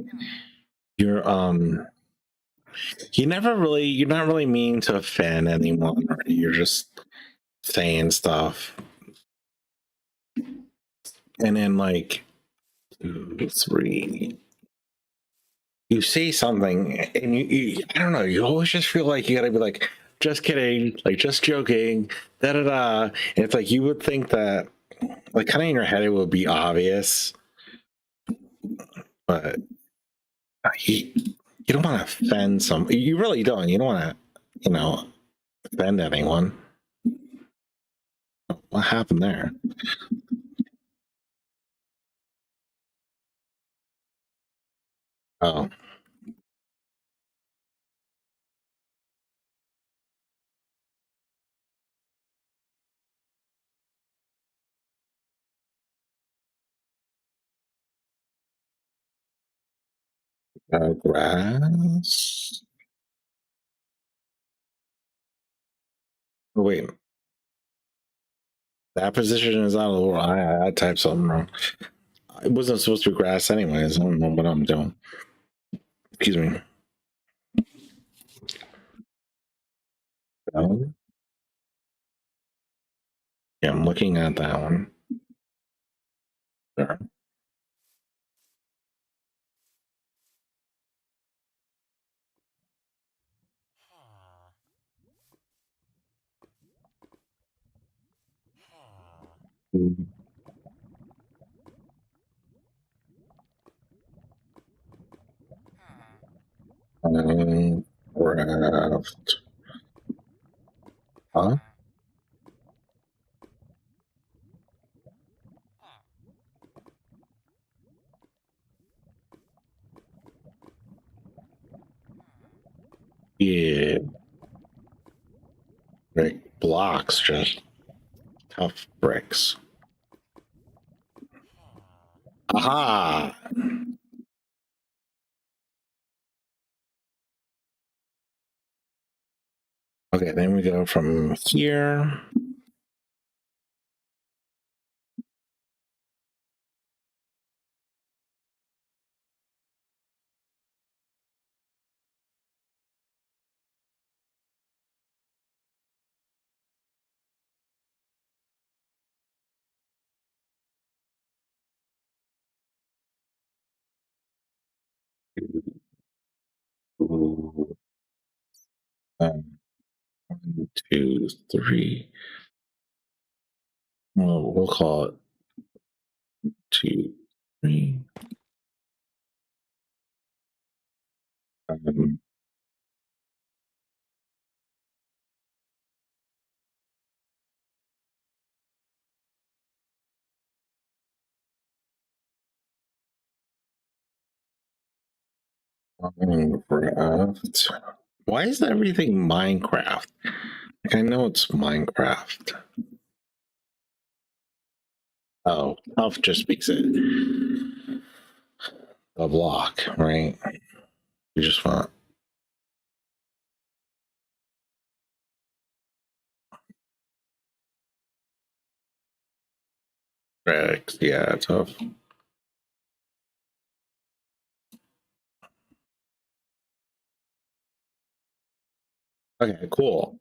you're you're not really mean to offend anyone, right? You're just saying stuff, and then like 2, 3, you say something, and you I don't know. You always just feel like you gotta be like, just kidding, like just joking, da da da. And it's like you would think that, like, kind of in your head, it would be obvious, but you don't want to offend some. You really don't. You don't want to. offend anyone. What happened there? Oh, grass. Oh, wait, that position is out of the world. I typed something wrong. It wasn't supposed to be grass, anyways. I don't know what I'm doing. Excuse me. Oh, yeah, I'm looking at that one. There. Craft. Huh? Yeah. Brick blocks, just tough bricks. Aha! Okay, then we go from here. Ooh, 1, 2, 3. Well, we'll call it 2, 3. Um, Minecraft. Why is everything Minecraft? Like, I know it's Minecraft. Oh, Elf just speaks it. A block, right? You just want Rex. Yeah, tough. Okay, cool.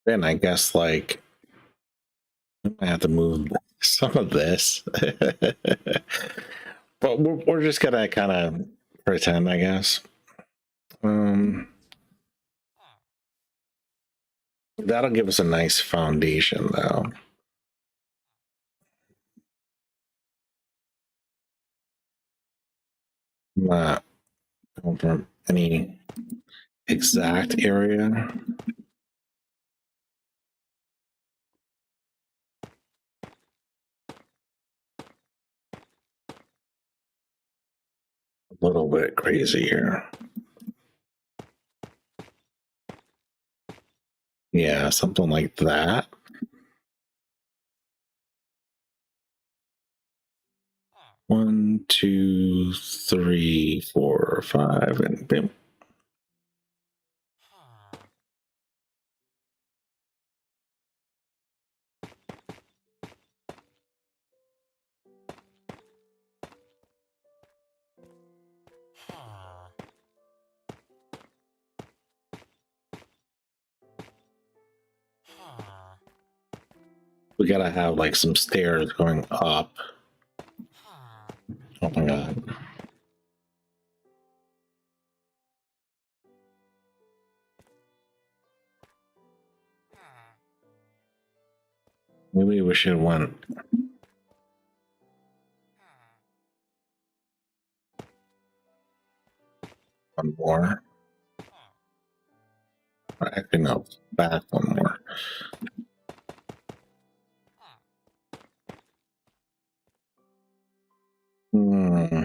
Then I guess like I have to move some of this, but we're just gonna kind of pretend, I guess. Um, that'll give us a nice foundation, though. Not going from any exact area. A little bit crazy here. Yeah, something like that. 1, 2, 3, 4, 5, and bam. We gotta have like some stairs going up. Oh my god. Maybe we should want one more. Actually, no, back one more. Hmm.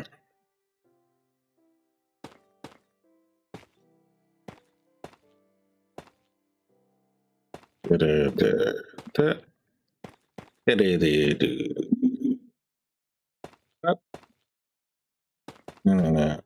Da-da-da-da. Da-da-da-da. No, no, no.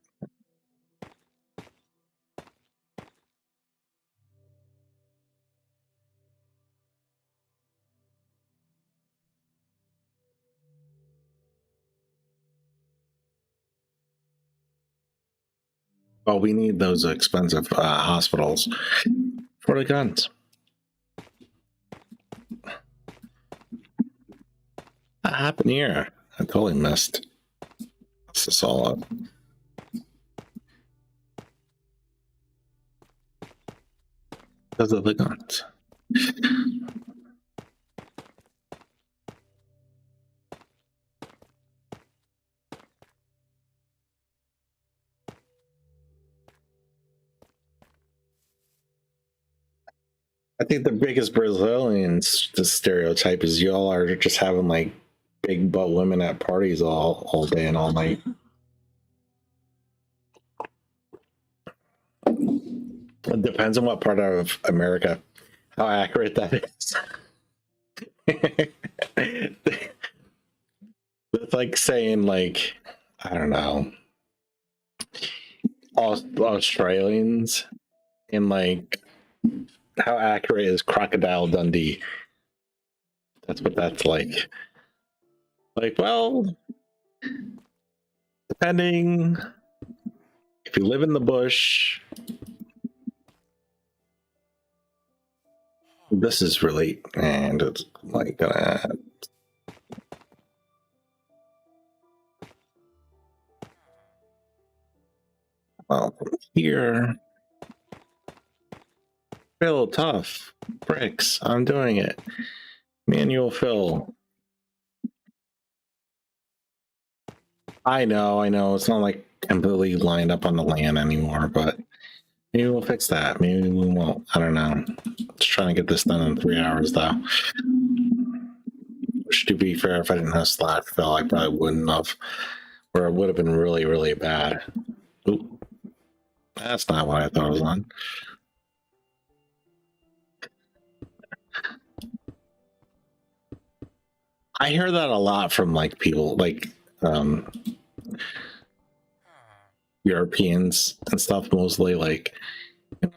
Oh, we need those expensive hospitals for the guns. What happened here? I totally missed. This is all up. Because of the guns. I think the biggest Brazilian stereotype is y'all are just having like big butt women at parties all day and all night. It depends on what part of America, how accurate that is. It's like saying like, I don't know, Australians and like how accurate is Crocodile Dundee? That's what that's like. Like, well, depending if you live in the bush, this is really, and it's like gonna. Well, from here, fill tough bricks. I'm doing it. Manual fill. I know, I know. It's not like completely lined up on the land anymore, but maybe we'll fix that. Maybe we won't. I don't know. Just trying to get this done in 3 hours, though. Which, to be fair, if I didn't have slash fill, I probably wouldn't have, or it would have been really, really bad. Oop, that's not what I thought it was on. I hear that a lot from like people, like Europeans and stuff, mostly. Like,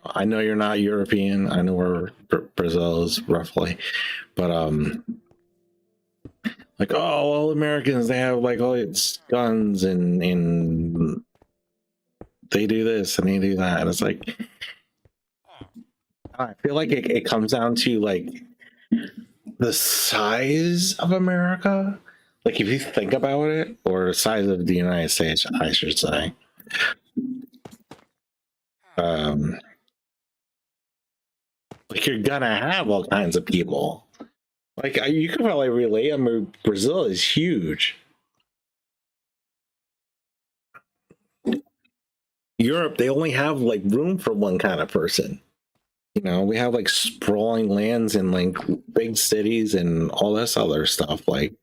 I know you're not European. I know where Brazil is roughly, but like, oh, all Americans, they have like all these guns and they do this and they do that. And it's like, I feel like it comes down to like the size of America. Like if you think about it, or the size of the United States, I should say. Um, like you're gonna have all kinds of people. Like you could probably relate. I mean, Brazil is huge. Europe, they only have like room for one kind of person. You know, we have like sprawling lands and like big cities and all this other stuff. Like,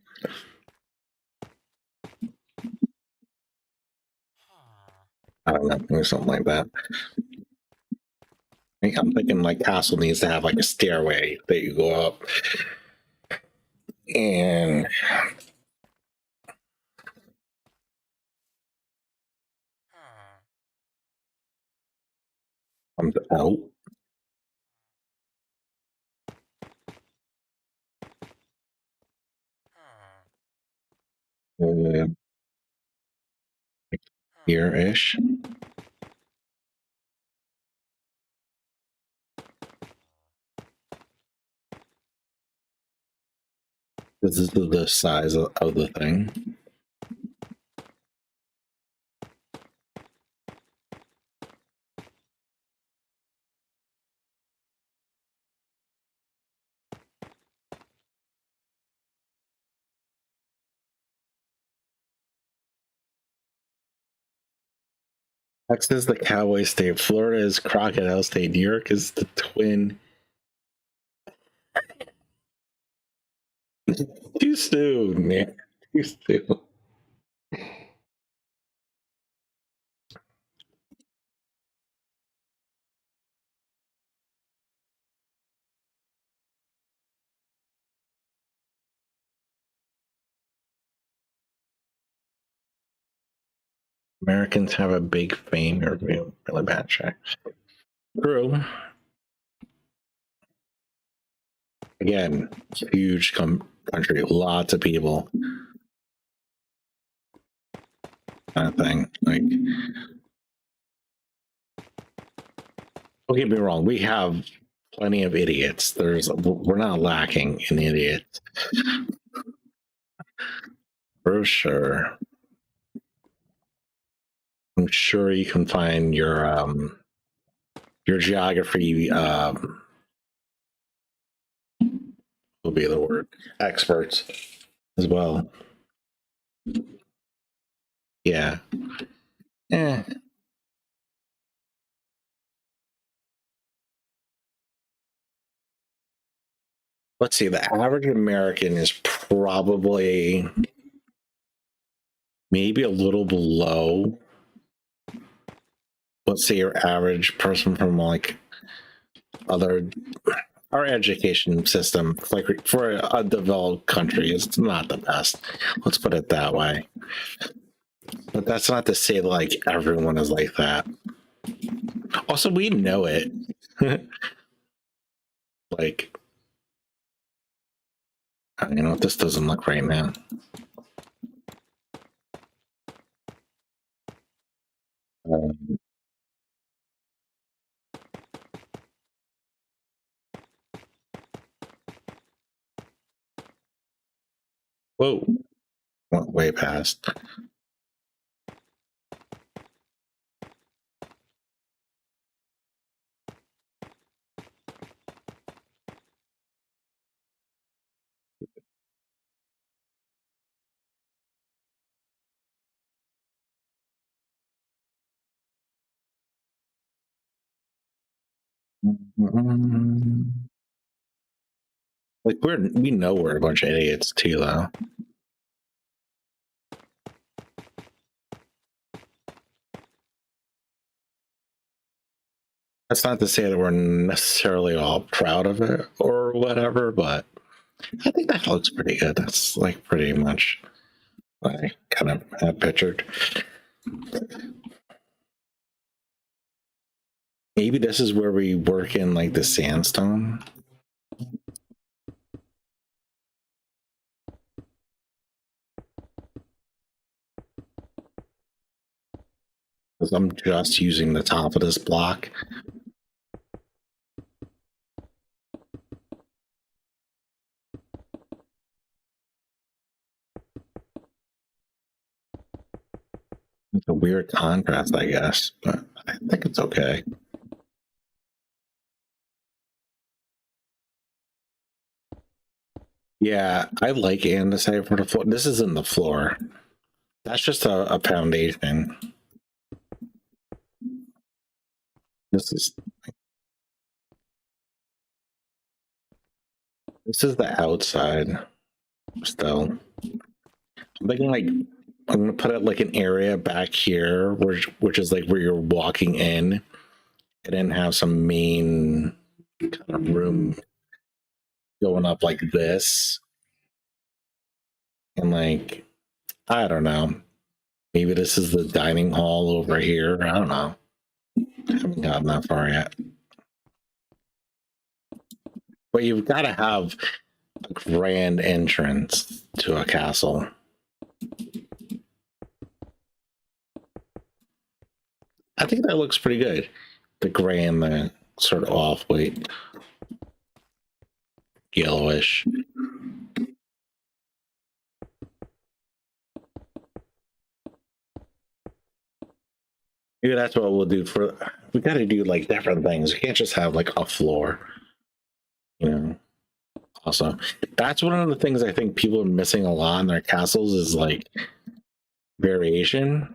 I don't know, or something like that. I'm thinking like Castle needs to have like a stairway that you go up. And I'm out. Uh, here ish. This is the size of the thing. Texas is the cowboy state. Florida is crocodile state. New York is the twin. Too soon, man. Too soon. Americans have a big fame or really bad check. True. Again, huge country, lots of people. Kind of thing. Like, don't get me wrong, we have plenty of idiots. We're not lacking in idiots. For sure. I'm sure you can find your geography will be the word experts as well. Yeah. Eh. Let's see. The average American is probably maybe a little below. Let's say your average person from like other our education system, like for a developed country, is not the best. Let's put it that way. But that's not to say like everyone is like that. Also, we know it. Like, you know, this doesn't look right now. Whoa, went way past. Like we know we're a bunch of idiots too, though. That's not to say that we're necessarily all proud of it or whatever, but I think that looks pretty good. That's like pretty much what I kind of had pictured. Maybe this is where we work in like the sandstone. Because I'm just using the top of this block. It's a weird contrast, I guess, but I think it's okay. Yeah, I like andesite for the floor. This isn't the floor. That's just a foundation. This is the outside still. I'm thinking like I'm gonna put it like an area back here, which is like where you're walking in, and then have some main kind of room going up like this, and like I don't know, maybe this is the dining hall over here. I don't know. I haven't gotten that far yet. But you've got to have a grand entrance to a castle. I think that looks pretty good. The gray and the sort of off-white, yellowish. Maybe that's what we'll do for. We got to do like different things. We can't just have like a floor, you know. Also, that's one of the things I think people are missing a lot in their castles is like variation.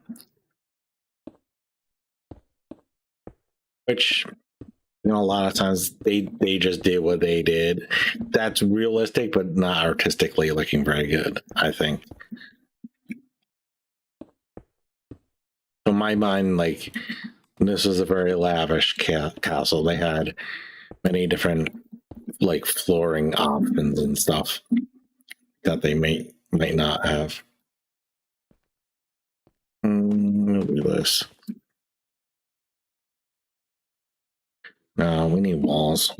which a lot of times they just did what they did. That's realistic, but not artistically looking very good, I think. In my mind, like, this was a very lavish castle. They had many different like flooring options and stuff that they might not have. Look at this. No, we need walls.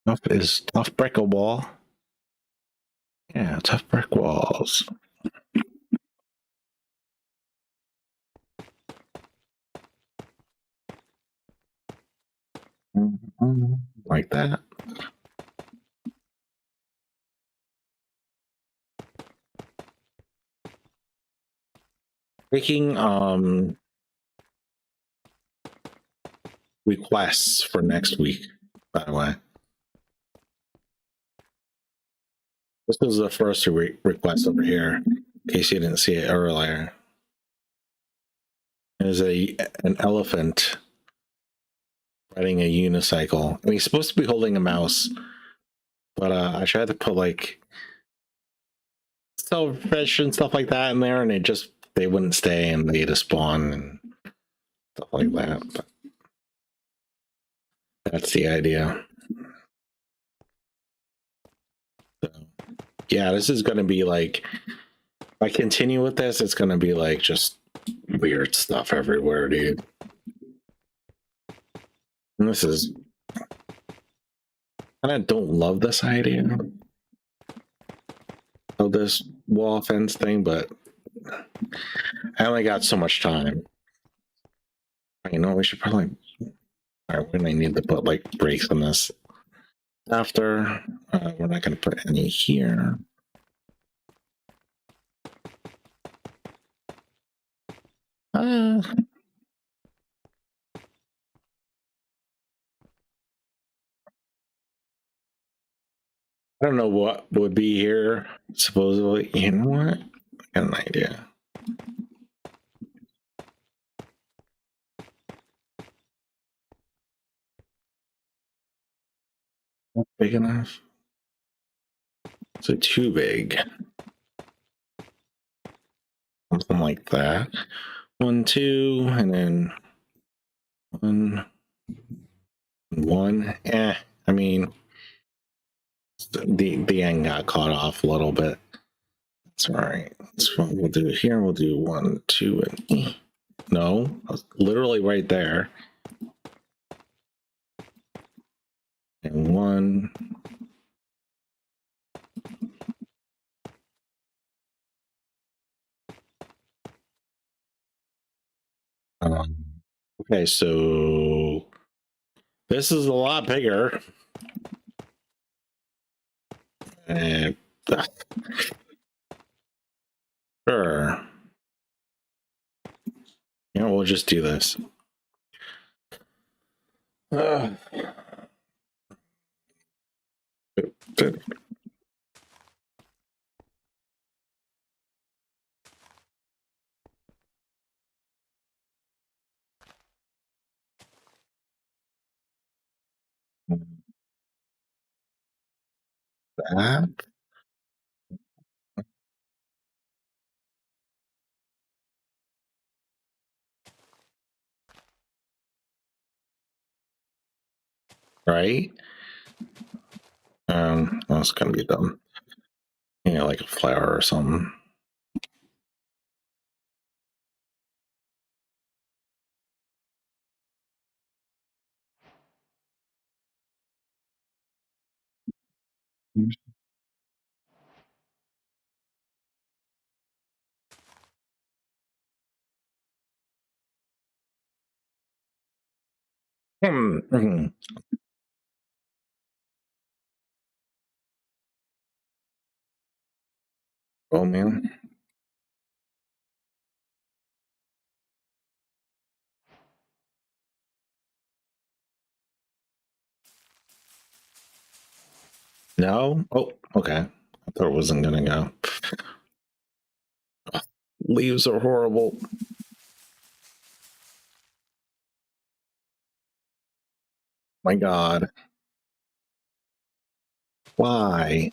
Tough brick a wall. Yeah, tough brick walls. Like that. Taking requests for next week, by the way. This was the first request over here, in case you didn't see it earlier. There's an elephant riding a unicycle, and he's supposed to be holding a mouse. But I tried to put like fish and stuff like that in there, and they wouldn't stay, and they just spawn and stuff like that. But that's the idea. So, yeah, this is going to be like, if I continue with this, it's going to be like just weird stuff everywhere, dude. And this is, I don't love this idea of this wall fence thing, but I only got so much time. You know, we should probably, all right, we're going to need to put like breaks on this. After, we're not going to put any here. I don't know what would be here, supposedly. You know what? I got an idea. Not big enough. So too big. Something like that. 1, 2, and then 1, 1. I mean, the end got caught off a little bit. That's all right. That's what we'll do here. We'll do 1, 2, and no, literally right there. And 1. Okay, so this is a lot bigger. Sure. Yeah, we'll just do this. That. Right? That's gonna be dumb. Like a flower or something. Mm-hmm. Oh man. No? Oh, okay. I thought it wasn't gonna go. Leaves are horrible. My God. Why?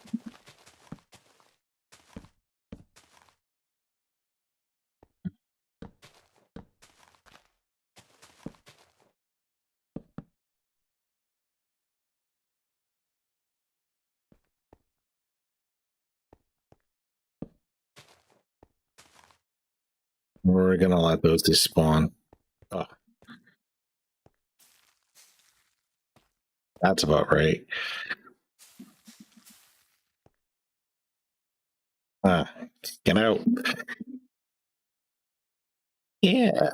We're gonna let those despawn. Oh, that's about right. Ah, get out. Yeah.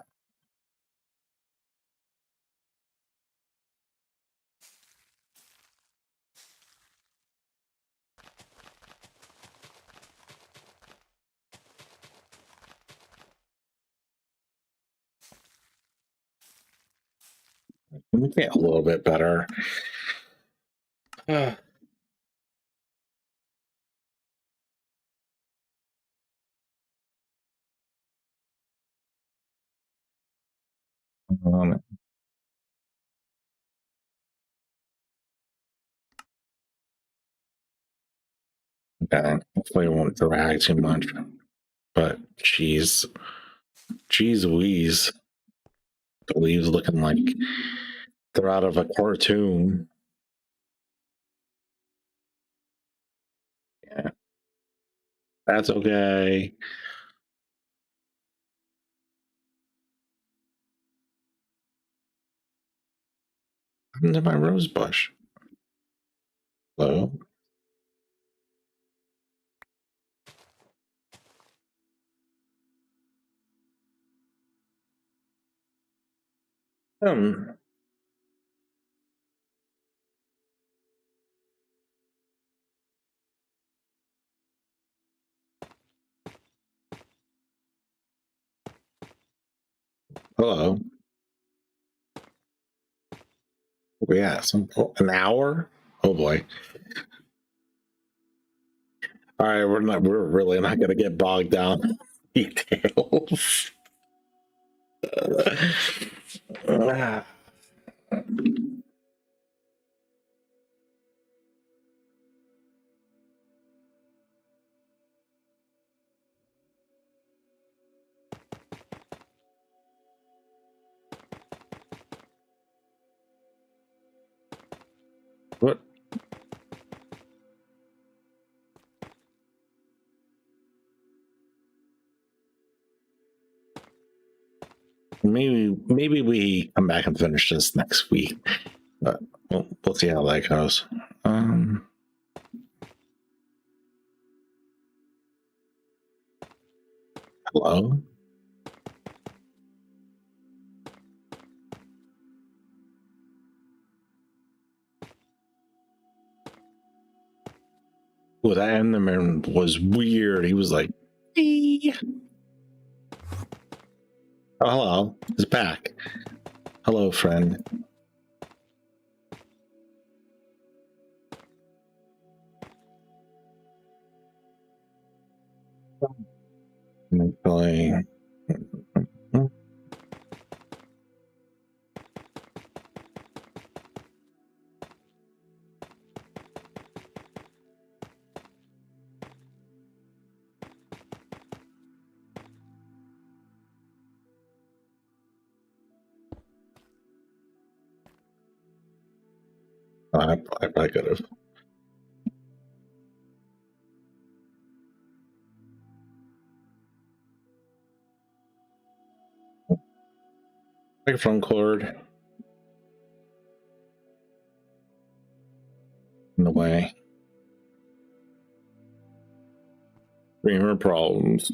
We get a little bit better. Ah. Um, okay. Hopefully it won't drag too much. But cheese Louise. The leaves looking like they're out of a cartoon. Yeah. That's okay. I'm to my rose bush. Hello. Um, hello. Yeah, an hour? Oh boy. All right, we're really not gonna get bogged down in details. What maybe we come back and finish this next week. But we'll see how that goes. Um hello? Oh, that Enderman was weird. He was like, "Ee." Oh, hello. He's back. Hello, friend. Play. I probably could have. Microphone cord in the way. Streamer problems.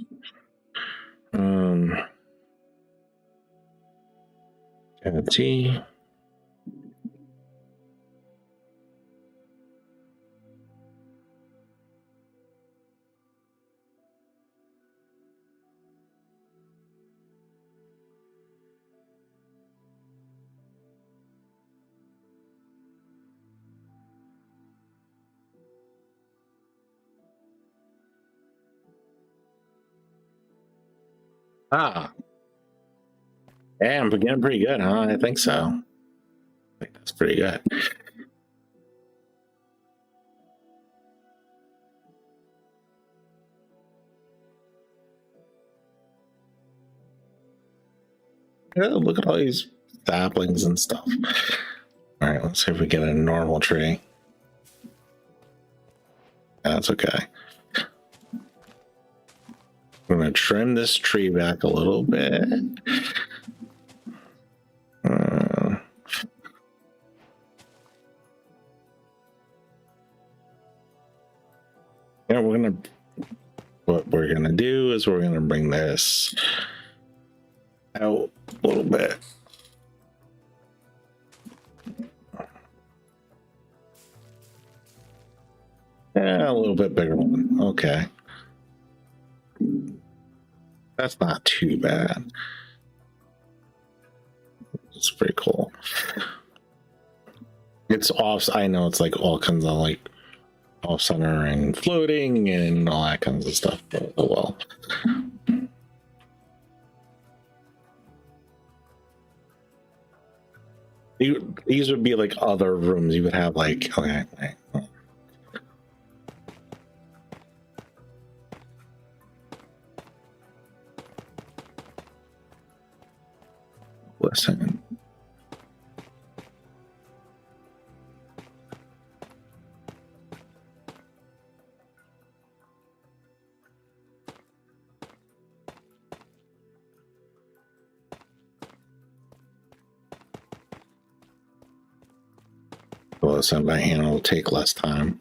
Um, T. Ah, yeah, I'm getting pretty good, huh? I think so. think that's pretty good. Yeah, look at all these saplings and stuff. All right, let's see if we get a normal tree. That's okay. I'm gonna trim this tree back a little bit. Yeah, what we're gonna do is we're gonna bring this out a little bit. Yeah, a little bit bigger one. Okay. That's not too bad. It's pretty cool. It's off. I know it's like all kinds of like off center and floating and all that kinds of stuff. But, oh well. These would be like other rooms. You would have like okay. Listen. Listen, by hand will take less time.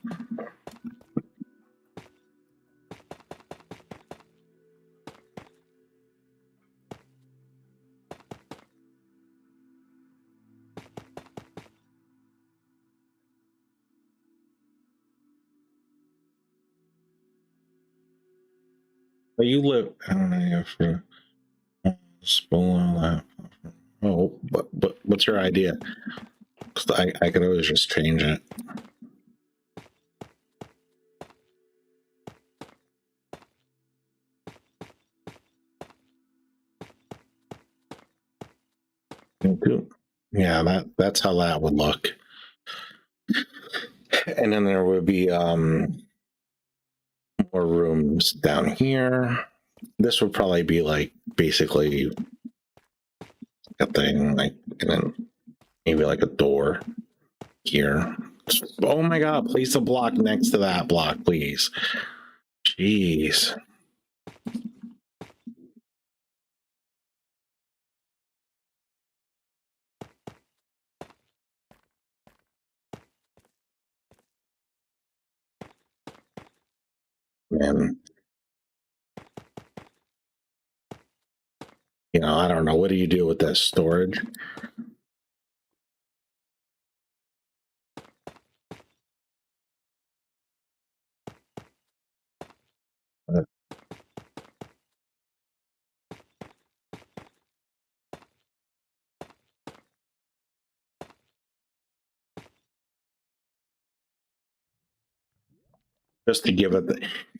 But you live, I don't know, for spoiler that. Oh, but what's your idea? Because I could always just change it. Yeah, that's how that would look. And then there would be more rooms down here. This would probably be like basically a thing, like, and then maybe like a door here. Oh my god, place a block next to that block, please. Jeez. Man. You know, I don't know. What do you do with this storage? Just to give it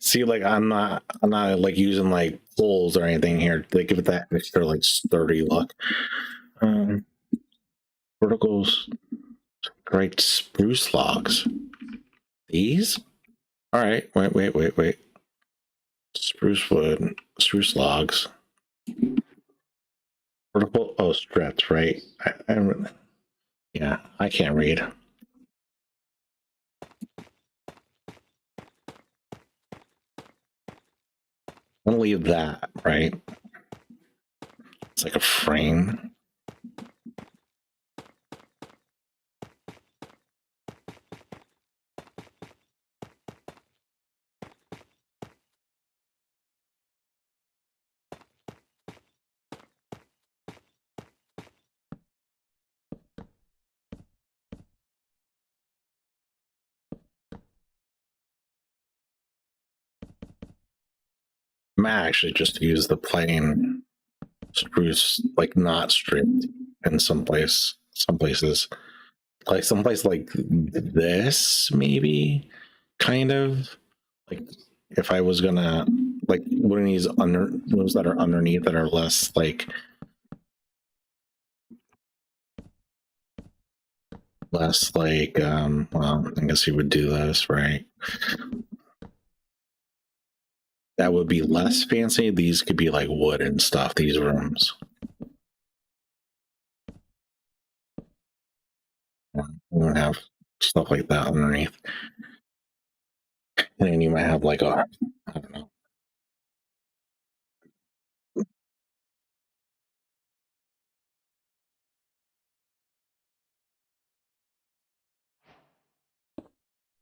see, like I'm not like using like poles or anything here. They give it that extra like sturdy look. Verticals, great spruce logs. These? All right. Wait. Spruce wood, spruce logs. Vertical. Oh, strips. Right. Yeah, I can't read. I'm gonna leave that, right? It's like a frame. I might actually just use the plain spruce, like not stripped in some places. Like someplace like this, maybe, kind of. Like if I was gonna like one of these rooms that are underneath that are less like less like, well, I guess you would do this, right? That would be less fancy. These could be like wood and stuff, these rooms. Yeah, you don't have stuff like that underneath. And then you might have like a, I don't know.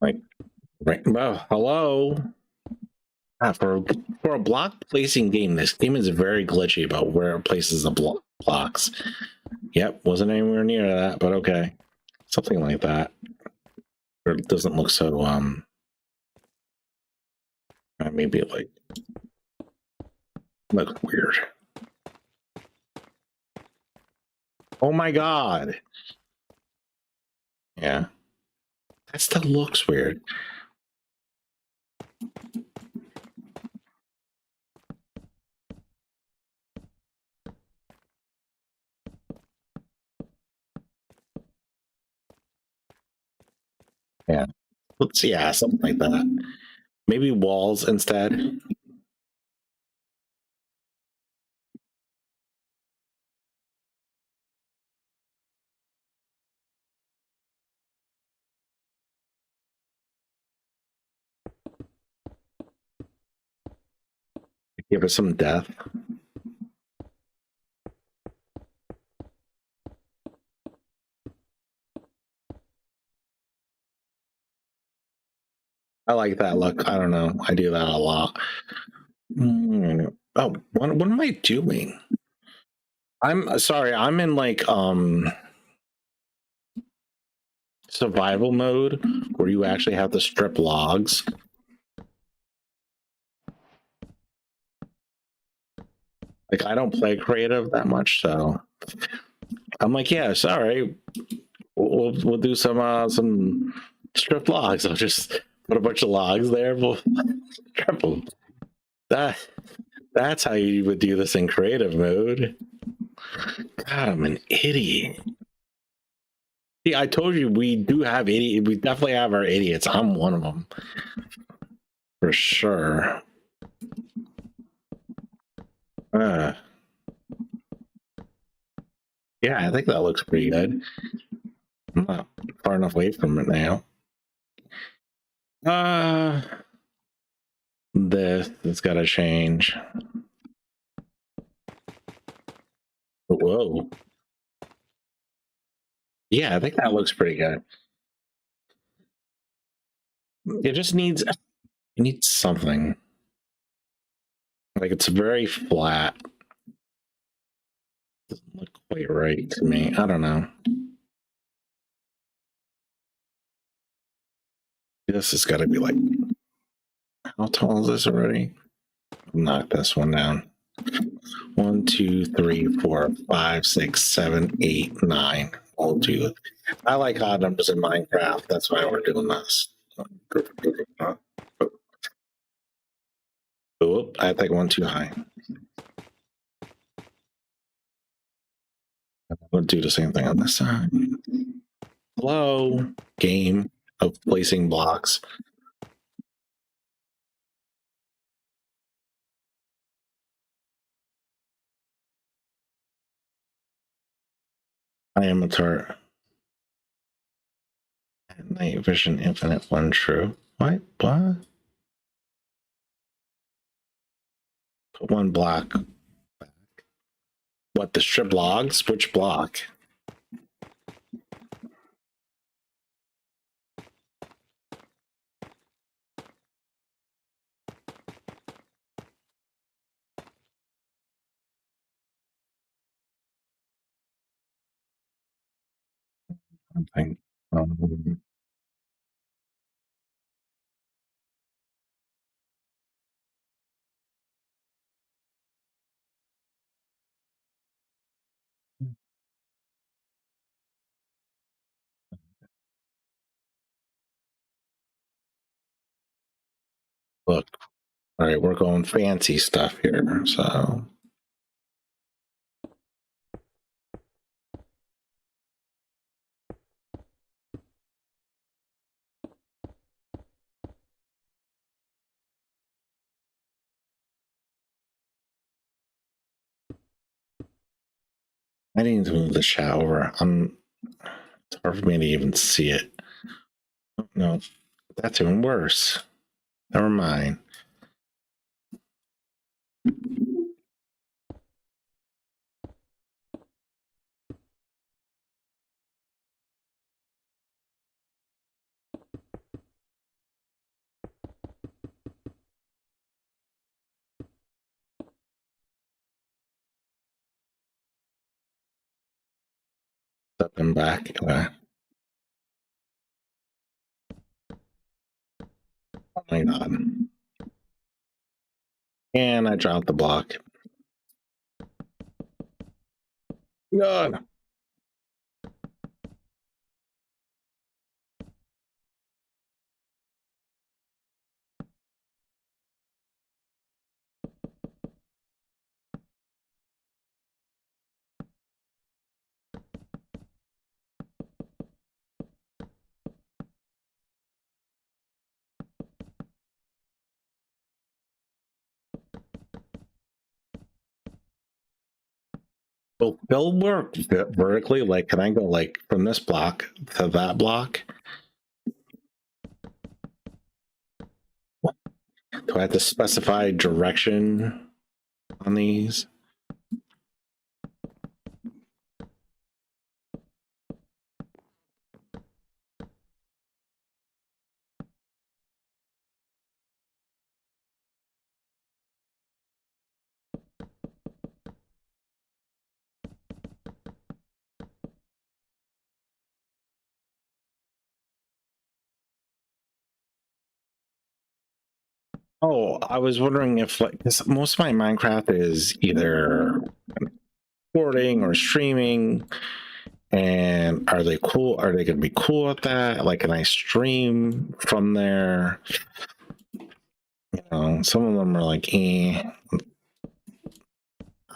Like, right, well, hello. Ah, for a block placing game, this game is very glitchy about where it places the blocks. Yep, wasn't anywhere near that, but okay, something like that. Or it doesn't look so maybe like look weird. Oh my god. Yeah, that still looks weird. Yeah, let's yeah, something like that. Maybe walls instead. Give it some depth. I like that look. I don't know. I do that a lot. Oh, what am I doing? I'm sorry. I'm in like survival mode where you actually have to strip logs. Like I don't play creative that much, so I'm like, yeah, sorry. We'll do some strip logs. I'll just put a bunch of logs there. We'll strip them. That that's how you would do this in creative mode. God, I'm an idiot. See, I told you we do have idiot. We definitely have our idiots. I'm one of them for sure. Uh, yeah, I think that looks pretty good. I'm not far enough away from it now. Uh, this got to change. Whoa. Yeah, I think that looks pretty good. It just needs it needs something. Like it's very flat. Doesn't look quite right to me. I don't know. This has got to be like how tall is this already? Knock this one down. 1, 2, 3, 4, 5, 6, 7, 8, 9. We'll do. I like odd numbers in Minecraft. That's why we're doing this. Oh, I think one too high. We'll do the same thing on this side. Hello, game of placing blocks. I am a turret. Night vision infinite one true. What? What? Put one block. What, the strip logs? Which block? Something. Look, all right, we're going fancy stuff here. So I need to move the shower. It's hard for me to even see it. No, that's even worse. Never mind. Up and back. Oh my god. And I dropped the block. God. Well, they'll work vertically. Like, can I go like from this block to that block? Do I have to specify direction on these? Oh, I was wondering if like, because most of my Minecraft is either recording or streaming, and are they cool? Are they going to be cool at that? Like, can I stream from there? You know, some of them are like, I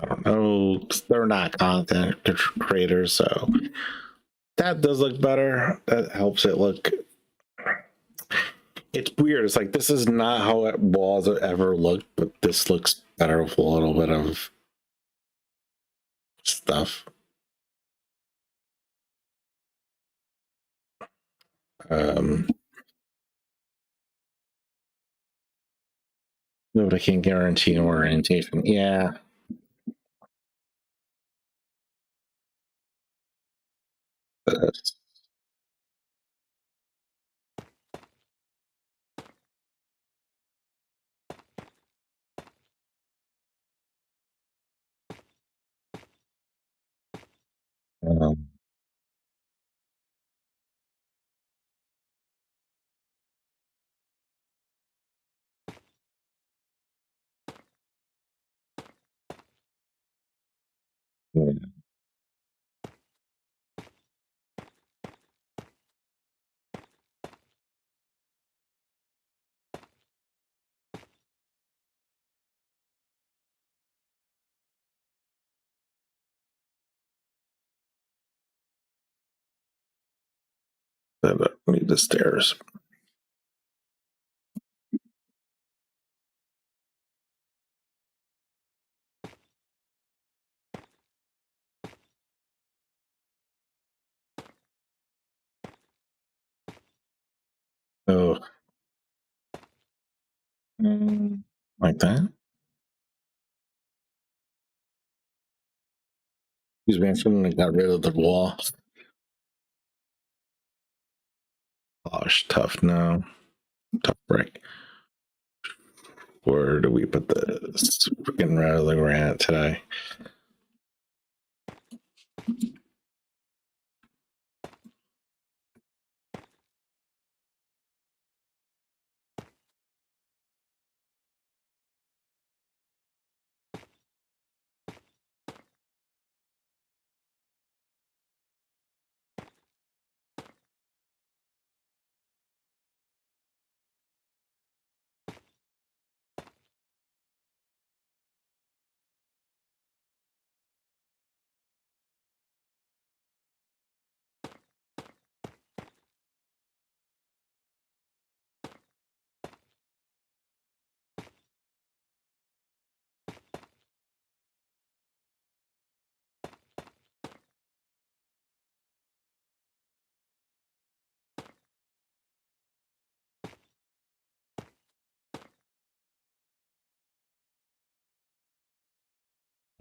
don't know. They're not content creators, so that does look better. That helps it look. It's weird. It's like this is not how walls ever looked, but this looks better with a little bit of stuff. Um, Nobody can guarantee orientation. Yeah. Um, yeah. Need the stairs. Oh, like that. He's mentioning I got rid of the wall. Gosh, tough. No, tough break. Where do we put this? We're getting rid of the granite today.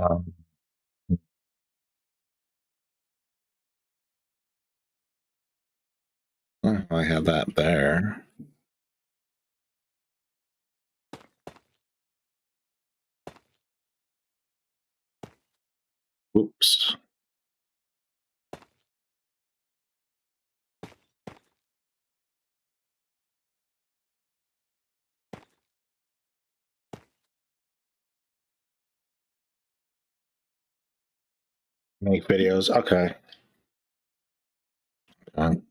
Um, I have that there. Oops. Make videos. Okay. Um,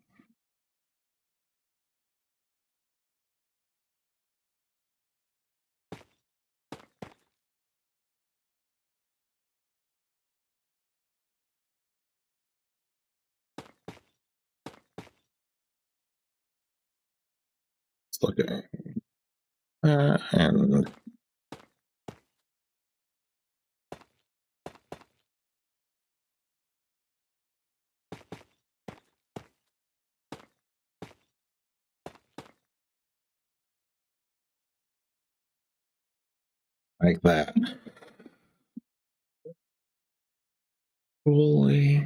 let's look at and like that. Holy.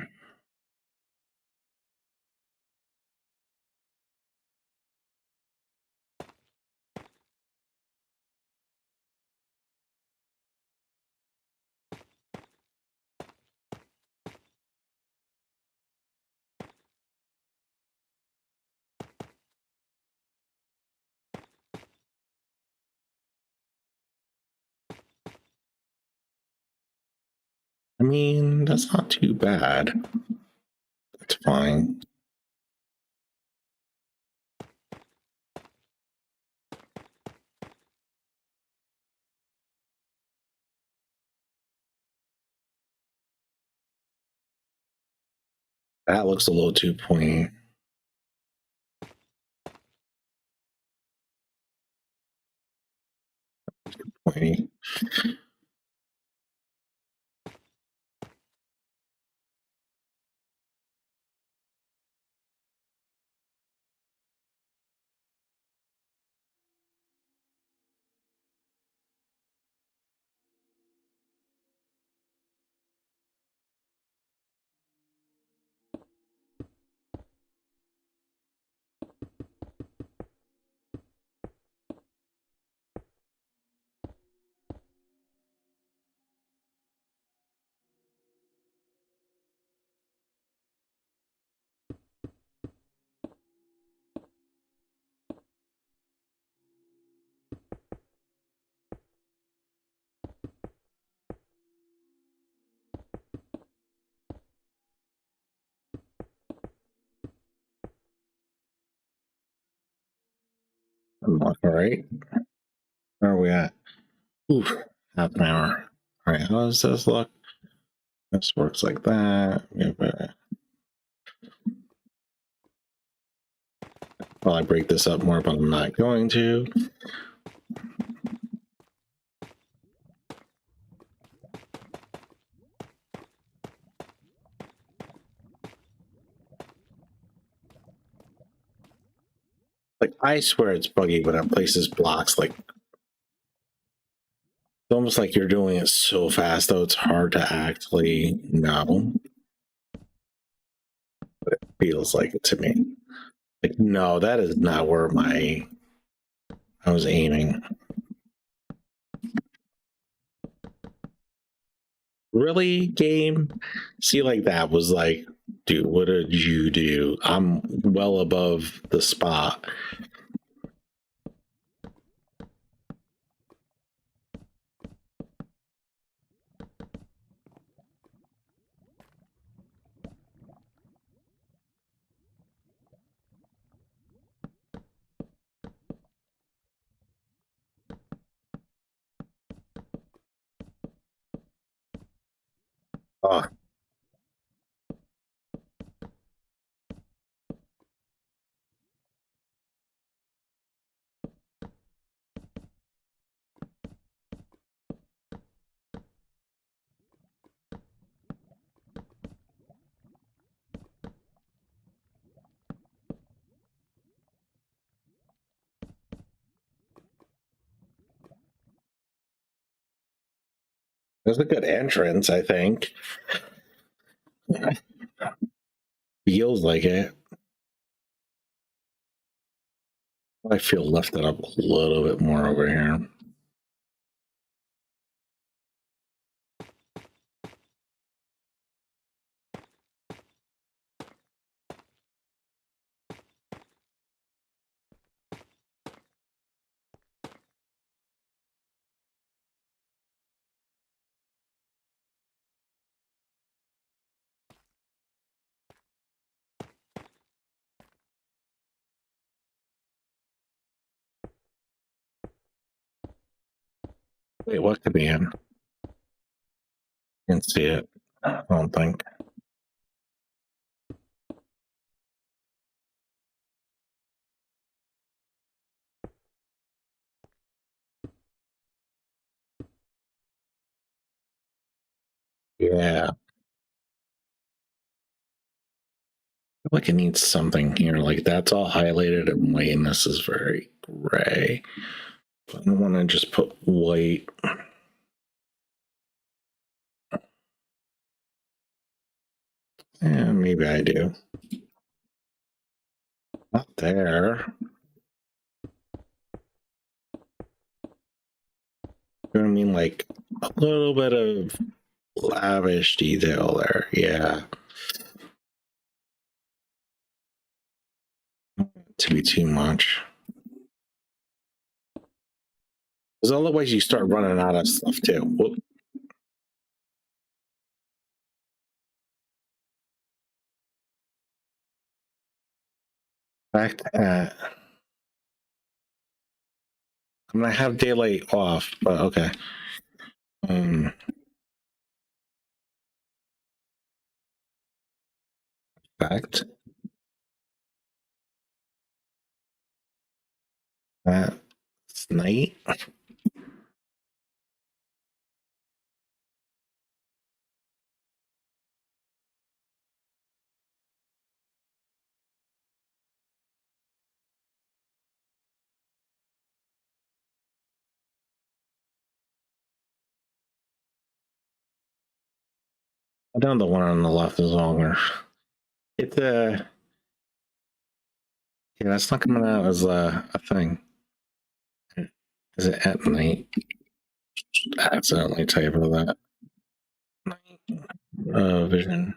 I mean, that's not too bad. It's fine. That looks a little too pointy. Pointy. All right. Where are we at? Oof, half an hour. All right, how does this look? This works like that. Probably break this up more, but I'm not going to. Like, I swear it's buggy when it places blocks. Like, it's almost like you're doing it so fast, though, it's hard to actually know. But it feels like it to me. Like, no, that is not where I was aiming. Really, game? See, like, that was like, dude, what did you do? I'm well above the spot. Oh, There's a good entrance, I think. Feels like it. I feel lifted up a little bit more over here. Wait, what could be in? Can't see it. I don't think. Yeah. I feel like it needs something here. Like that's all highlighted in white, and this is very gray. I don't want to just put white. Yeah, maybe I do. Not there. You know what I mean? Like a little bit of lavish detail there. Yeah. To be too much. Because otherwise you start running out of stuff too. Whoop. Fact, I'm gonna have daylight off, but okay. Um, fact that's night. I know the one on the left is longer. It's yeah, that's not coming out as a thing. Is it at night? Accidentally type of that. Vision.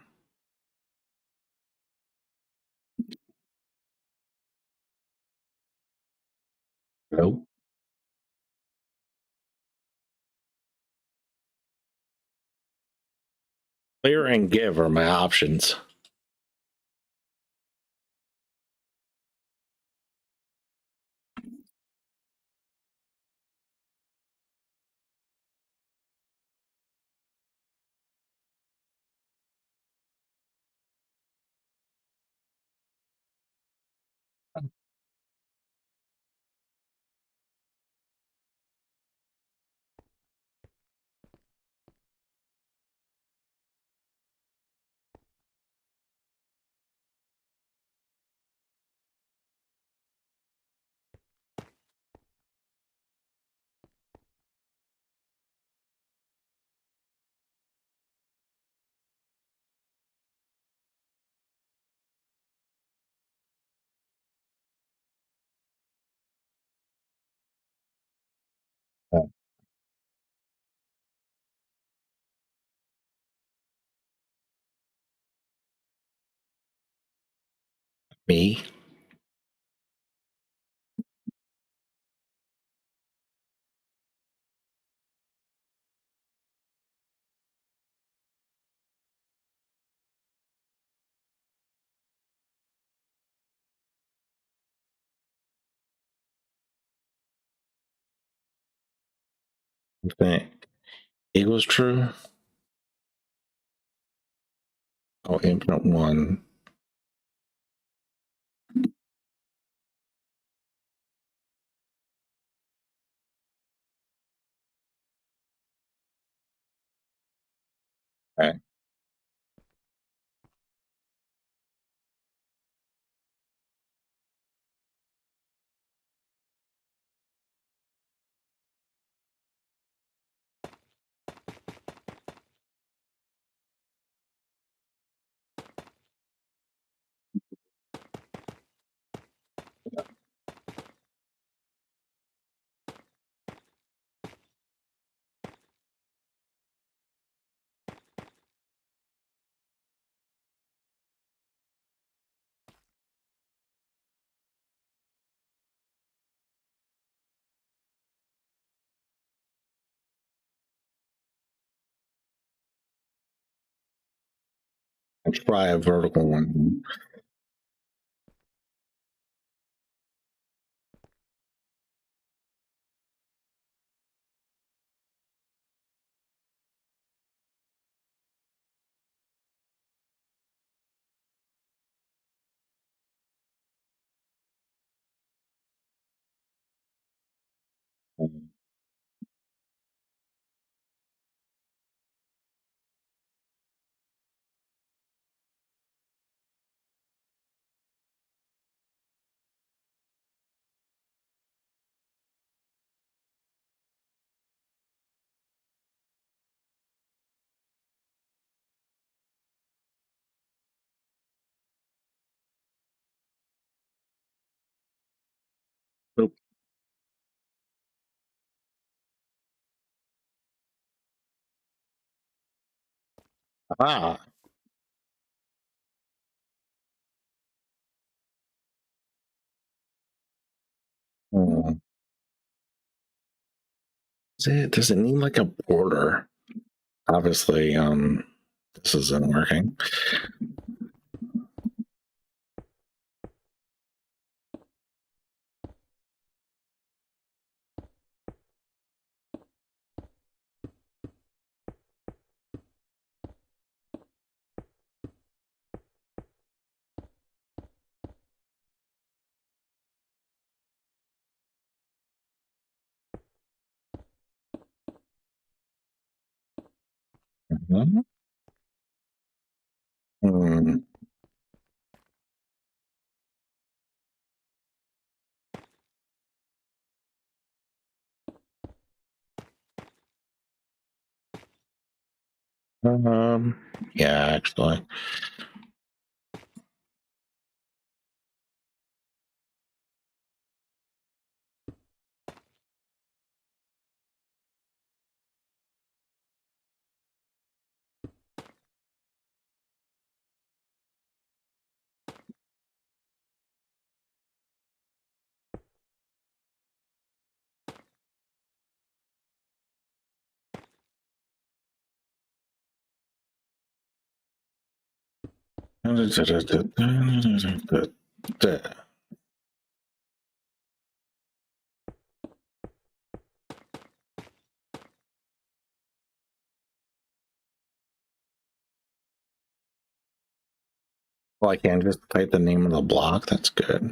Nope. Clear and give are my options. Uh, Me. You think equals true? Oh, infinite one. Okay. Try a vertical one. Oop. Ah. Hmm. Does it need like a border? Obviously, this isn't working. Mhm. Hmm. Yeah, actually. Well, I can't just type the name of the block. That's good.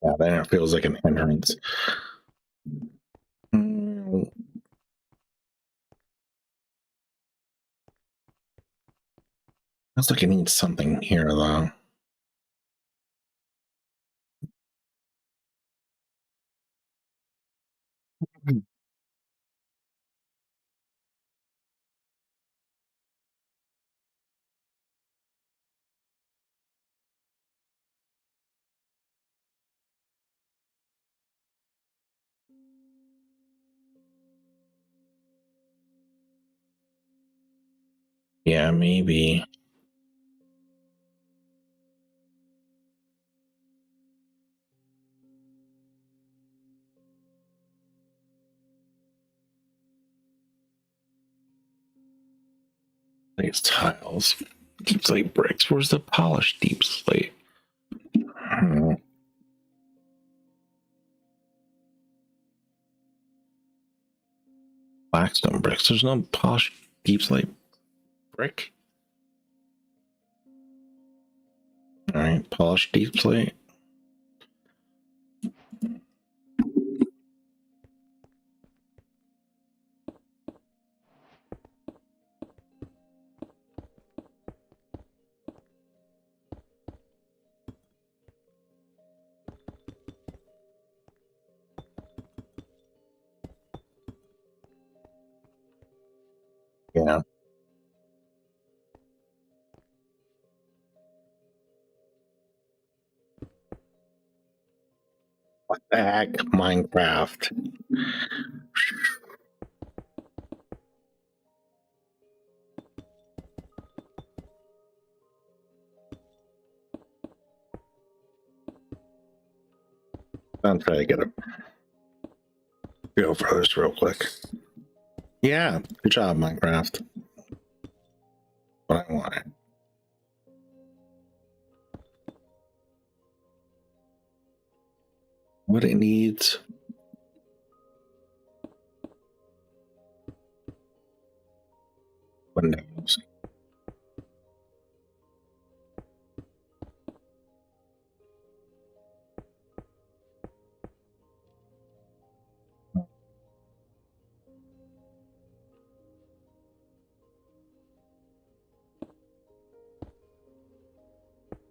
Yeah, then it feels like an hindrance. Mm, Looks like it needs something here, though. Yeah, maybe. These tiles. Deep slate bricks. Where's the polished deep slate? Hmm. Blackstone bricks. There's no polished deep slate brick. All right, polished deep slate. Yeah. What the heck? Minecraft. I'll try to get a go for this real quick. Yeah, good job, Minecraft. What I want. What it needs. Windows.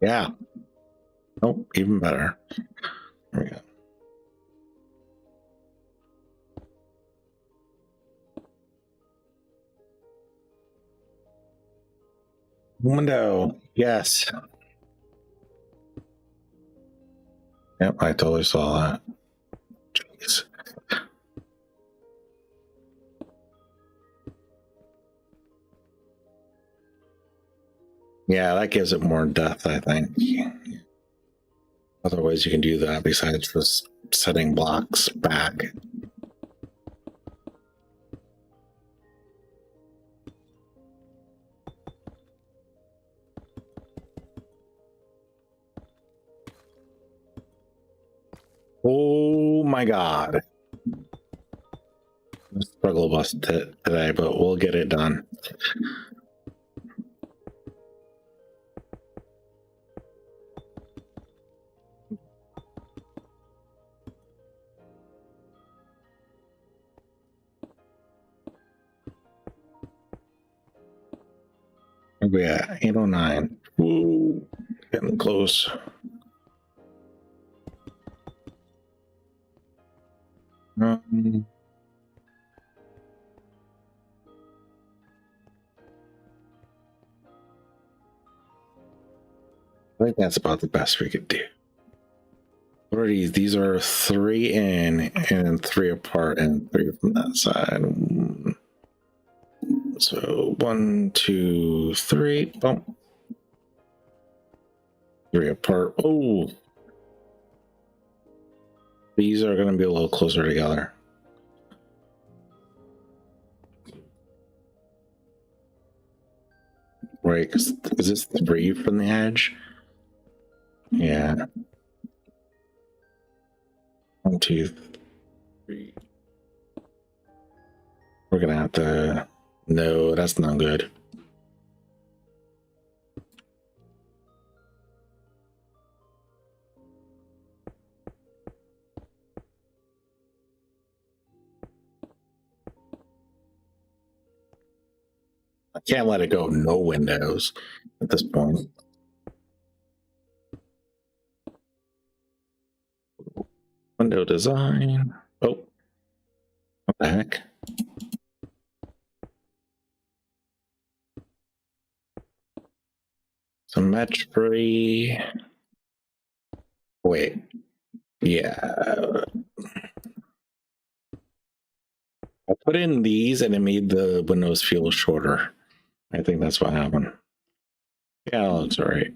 Yeah. Oh, even better. There we go. Window. Yes. Yep, I totally saw that. Jeez. Yeah, that gives it more depth, I think. Other ways you can do that besides just setting blocks back. Oh my god. Struggle bus today, but we'll get it done. Where we at? 809. Ooh, getting close. Um, I think that's about the best we could do. What are these? These are 3 in and 3 apart and 3 from that side. So 1, 2, 3. Bump. 3 apart. Oh, these are going to be a little closer together. Right? Because is this 3 from the edge? Yeah. 1, 2, 3. We're gonna have to. No, that's not good. I can't let it go. No windows at this point. Window design. Oh, what the heck? Symmetry. Wait. Yeah. I put in these and it made the windows feel shorter. I think that's what happened. Yeah, it looks all right.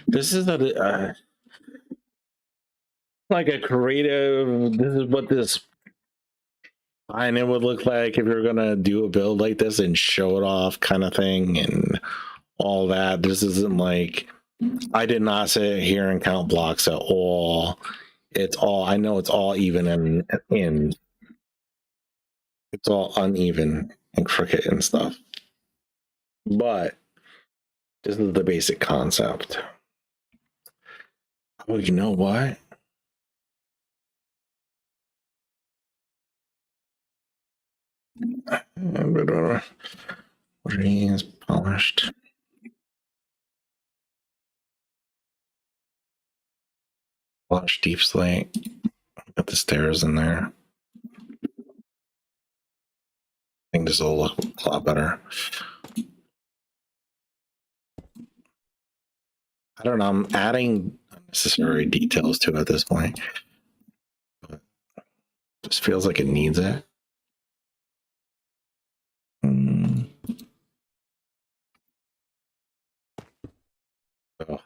This is like a creative. This is what this and it would look like if you're gonna do a build like this and show it off, kind of thing, and all that. This isn't like I did not sit here and count blocks at all. It's all I know. It's all even and in. It's all uneven and crooked and stuff. But this is the basic concept. Oh, you know what? Is polished. Polished deep slate. Got the stairs in there. I think this will look a lot better. I don't know. I'm adding unnecessary details to it at this point. But it just feels like it needs it. Oh.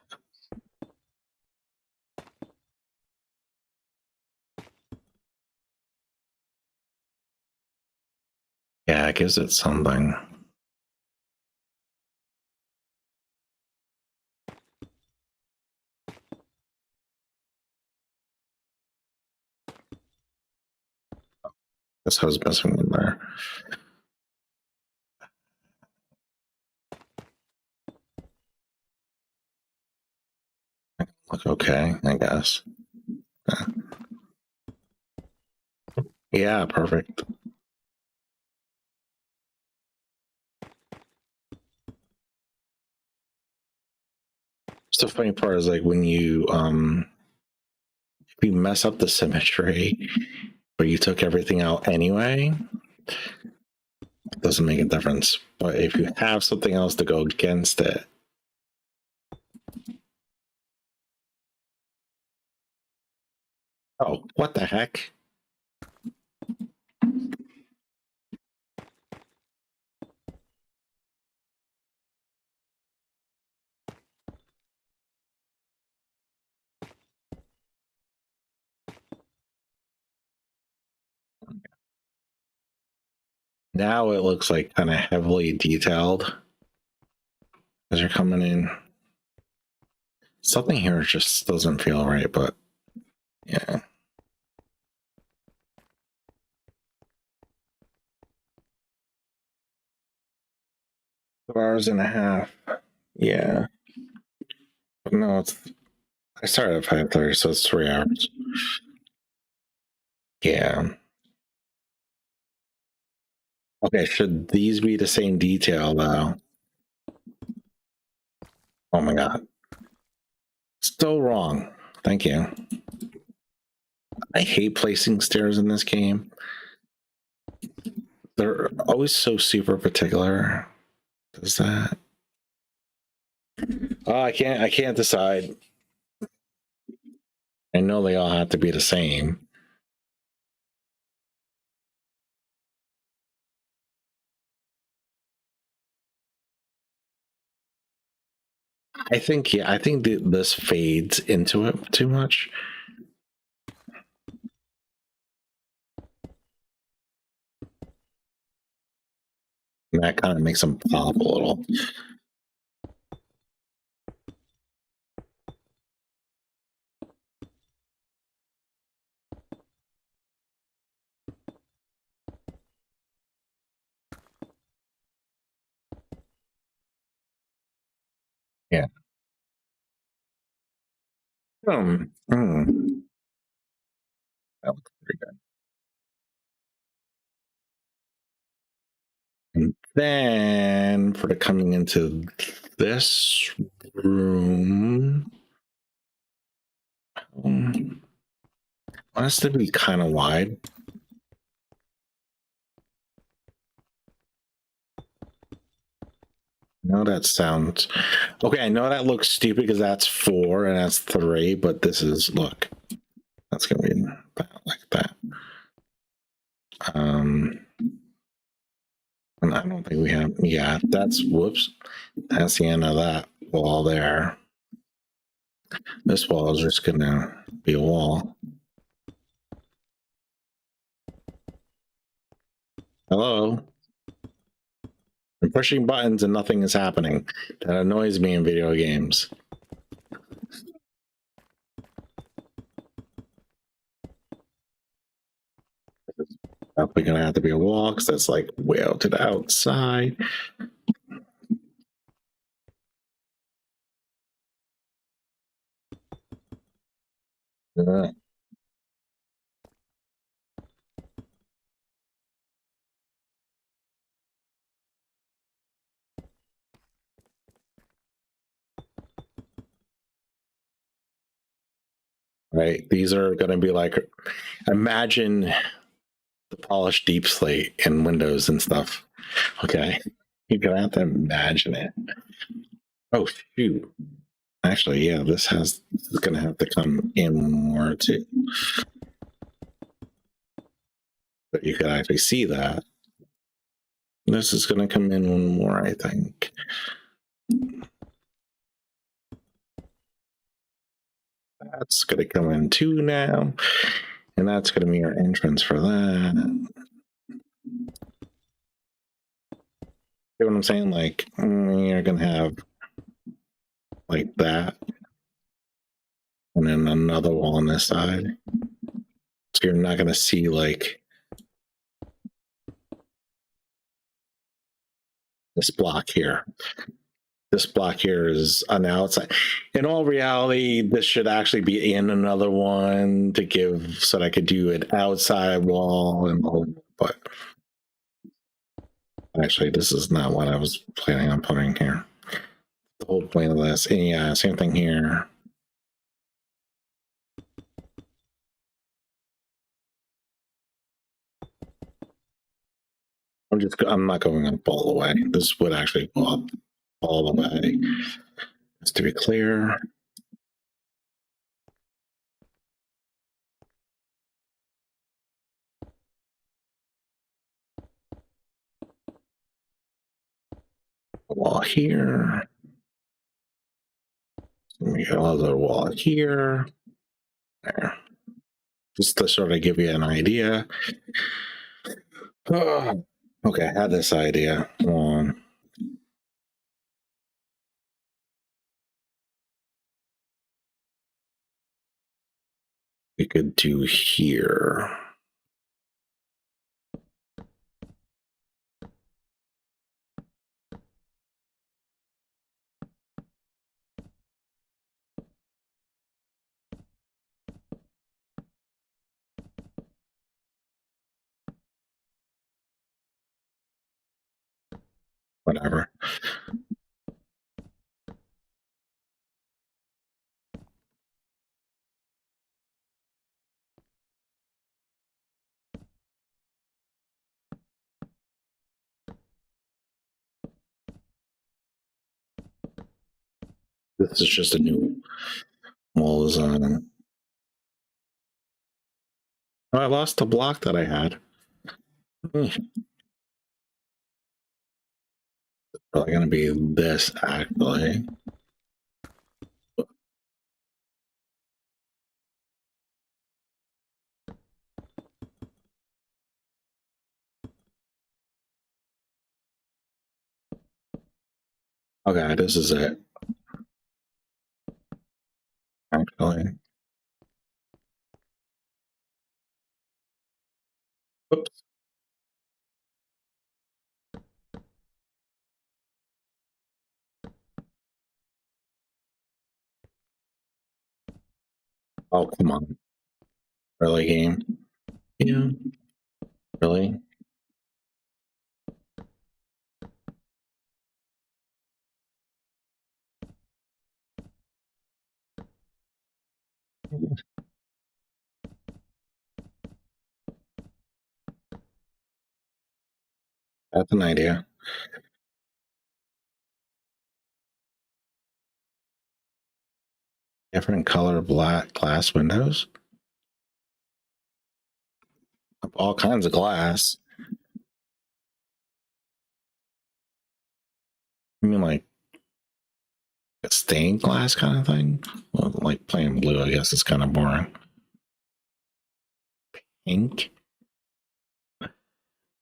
Yeah, it gives it something. Guess I was missing one there. Look okay, I guess. Yeah, perfect. Just the funny part is like when you if you mess up the symmetry, but you took everything out anyway, it doesn't make a difference. But if you have something else to go against it, oh, what the heck? Now it looks like kind of heavily detailed as you're coming in. Something here just doesn't feel right, but yeah. 2 hours and a half. Yeah. No, it's I started at 5:30, so it's 3 hours. Yeah. Okay, should these be the same detail though? Oh my god. Still wrong. Thank you. I hate placing stairs in this game. They're always so super particular. Does that? Oh, I can't decide. I know they all have to be the same. I think yeah, I think this fades into it too much. And that kind of makes them pop a little. Yeah. That looks pretty good. And then for the coming into this room, wants to be kind of wide. No, that sounds okay. I know that looks stupid because that's 4 and that's 3, but this is look. That's gonna be like that. And I don't think we have. Yeah, that's whoops. That's the end of that wall there. This wall is just gonna be a wall. Hello. I'm pushing buttons and nothing is happening. That annoys me in video games. Probably gonna have to be a wall because that's like way out to the outside. Right, these are gonna be like, imagine the polished deep slate in Windows and stuff. Okay, you're gonna have to imagine it. Oh shoot! Actually, yeah, this is gonna have to come in more too. But you can actually see that. This is gonna come in one more, I think. That's gonna come in 2 now, and that's gonna be our entrance for that. You know what I'm saying? Like, you're gonna have like that, and then another wall on this side. So you're not gonna see like this block here. This block here is on the outside. In all reality, this should actually be in another one to give so that I could do an outside wall and all, but actually this is not what I was planning on putting here. The whole point of this. And yeah, same thing here. I'm not going up all the way. This would actually go up all the way. Just to be clear. Wall here. We got another wall here. There. Just to sort of give you an idea. Oh, okay, I had this idea. We could do here. Whatever. This is just a new wall design. Oh, I lost the block that I had. Probably gonna be this actually. Okay, this is it. Actually. Oops. Oh, come on. Really, game? Yeah. Really? That's an idea. Different color black glass windows. All kinds of glass. I mean, like a stained glass kind of thing. Well, like plain blue, I guess it's kind of boring. Pink.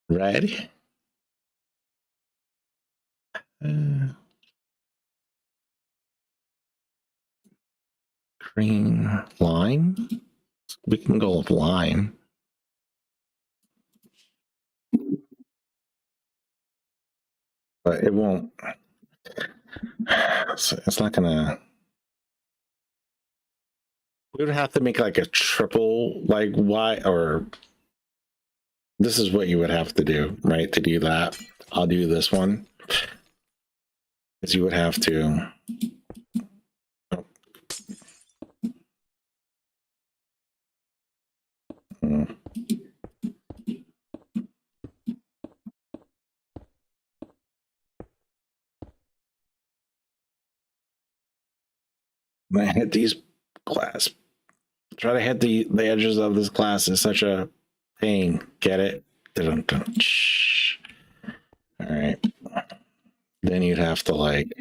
Red. Green. Lime. We can go with lime. But it won't. It's not gonna. We would have to make like a triple, like why, or this is what you would have to do, right? To do that, I'll do this one. Because you would have to. I hit these glass. Try to hit the edges of this glass is such a pain. Get it? Dun-dun-dun. All right. Then you'd have to like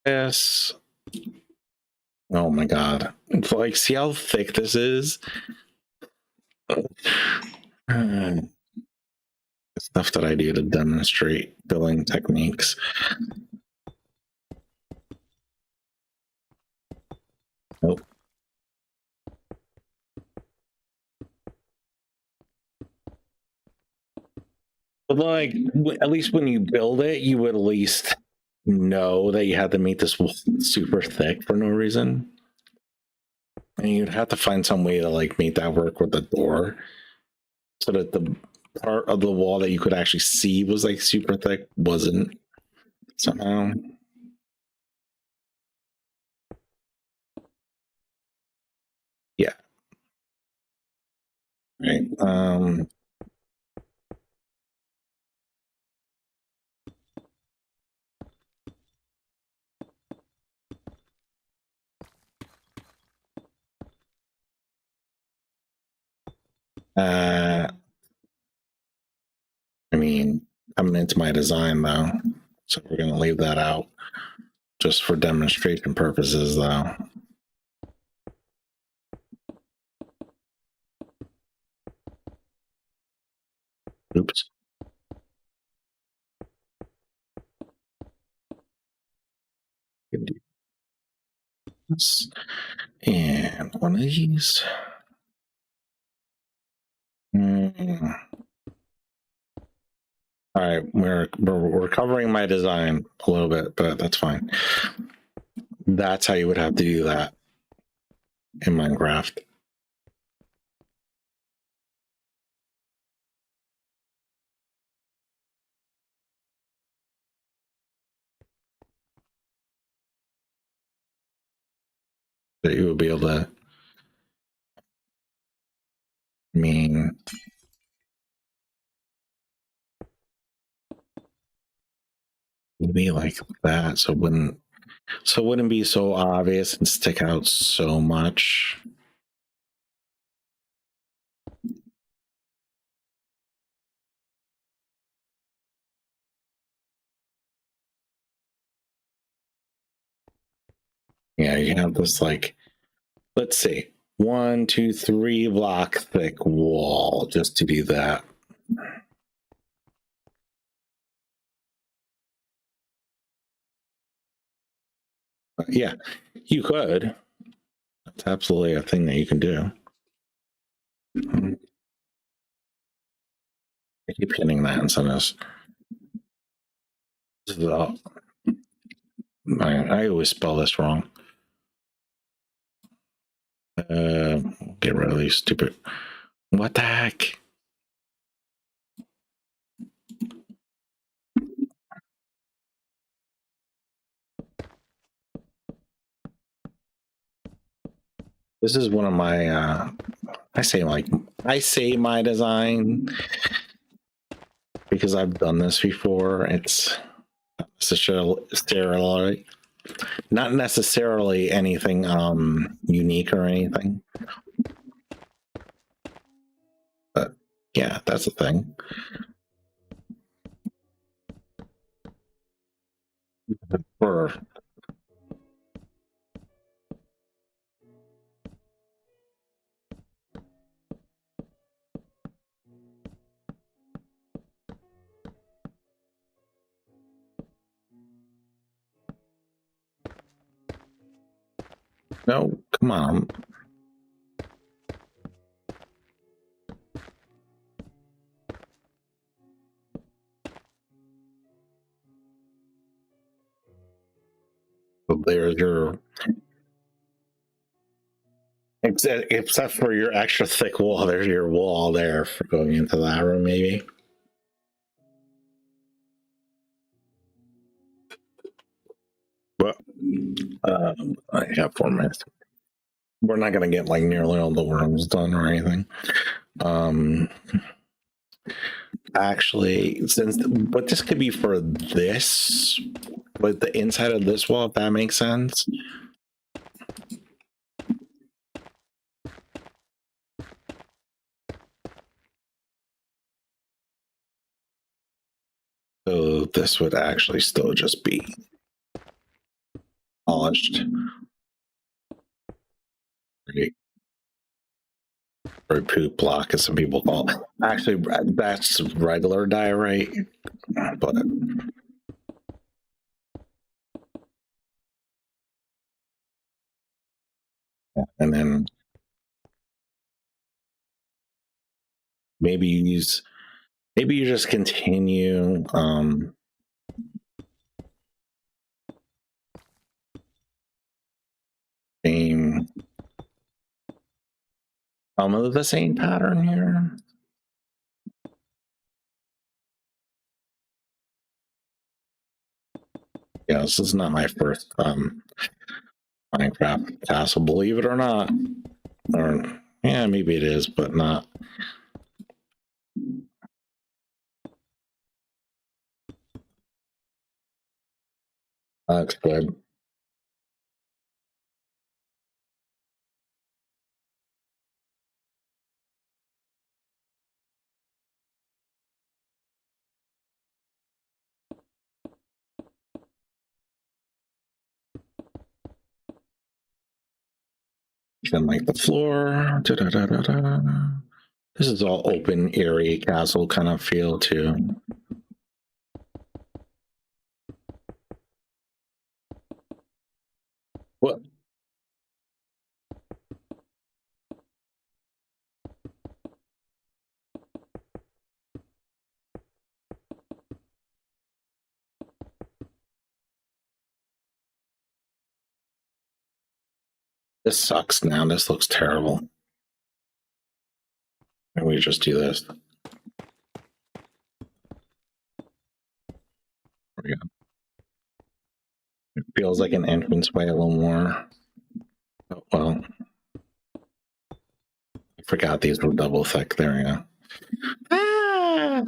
this. Oh my god! It's like, see how thick this is? It's stuff that I do to demonstrate building techniques. Nope. But like, at least when you build it, you would at least know that you had to make this super thick for no reason. And you'd have to find some way to like make that work with the door so that the part of the wall that you could actually see was like super thick wasn't somehow. Yeah. Right. I mean, coming into my design though, so we're gonna leave that out just for demonstration purposes though. Oops. This. And one of these. All right, we're covering my design a little bit, but that's fine. That's how you would have to do that in Minecraft. That you would be able to. I mean, maybe like that, so it wouldn't be so obvious and stick out so much. Yeah, you have this like, let's see, 1, 2, 3 block thick wall just to do that. Yeah, you could. That's absolutely a thing that you can do. I keep hitting that in some of this. I always spell this wrong. Get rid of these stupid. What the heck? This is one of my. I say my design because I've done this before. It's not necessarily anything unique or anything. But yeah, that's a thing. For no, come on. So there's your except for your extra thick wall, there's your wall there for going into that room, maybe. But I have 4 minutes. We're not gonna get like nearly all the rooms done or anything. Actually, but this could be for this, but the inside of this wall, if that makes sense. So this would actually still just be polished. Great. or poop block, as some people call it. Actually, that's regular diorite, but and then maybe you just continue same of the same pattern here. Yeah, this is not my first Minecraft castle, believe it or not. Or yeah, maybe it is, but not. That's good. Then like the floor. This is all open, airy castle kind of feel too. What? This sucks now. This looks terrible. And we just do this. There we go. It feels like an entranceway a little more. Oh, well, I forgot these were double thick. There we go. Ah!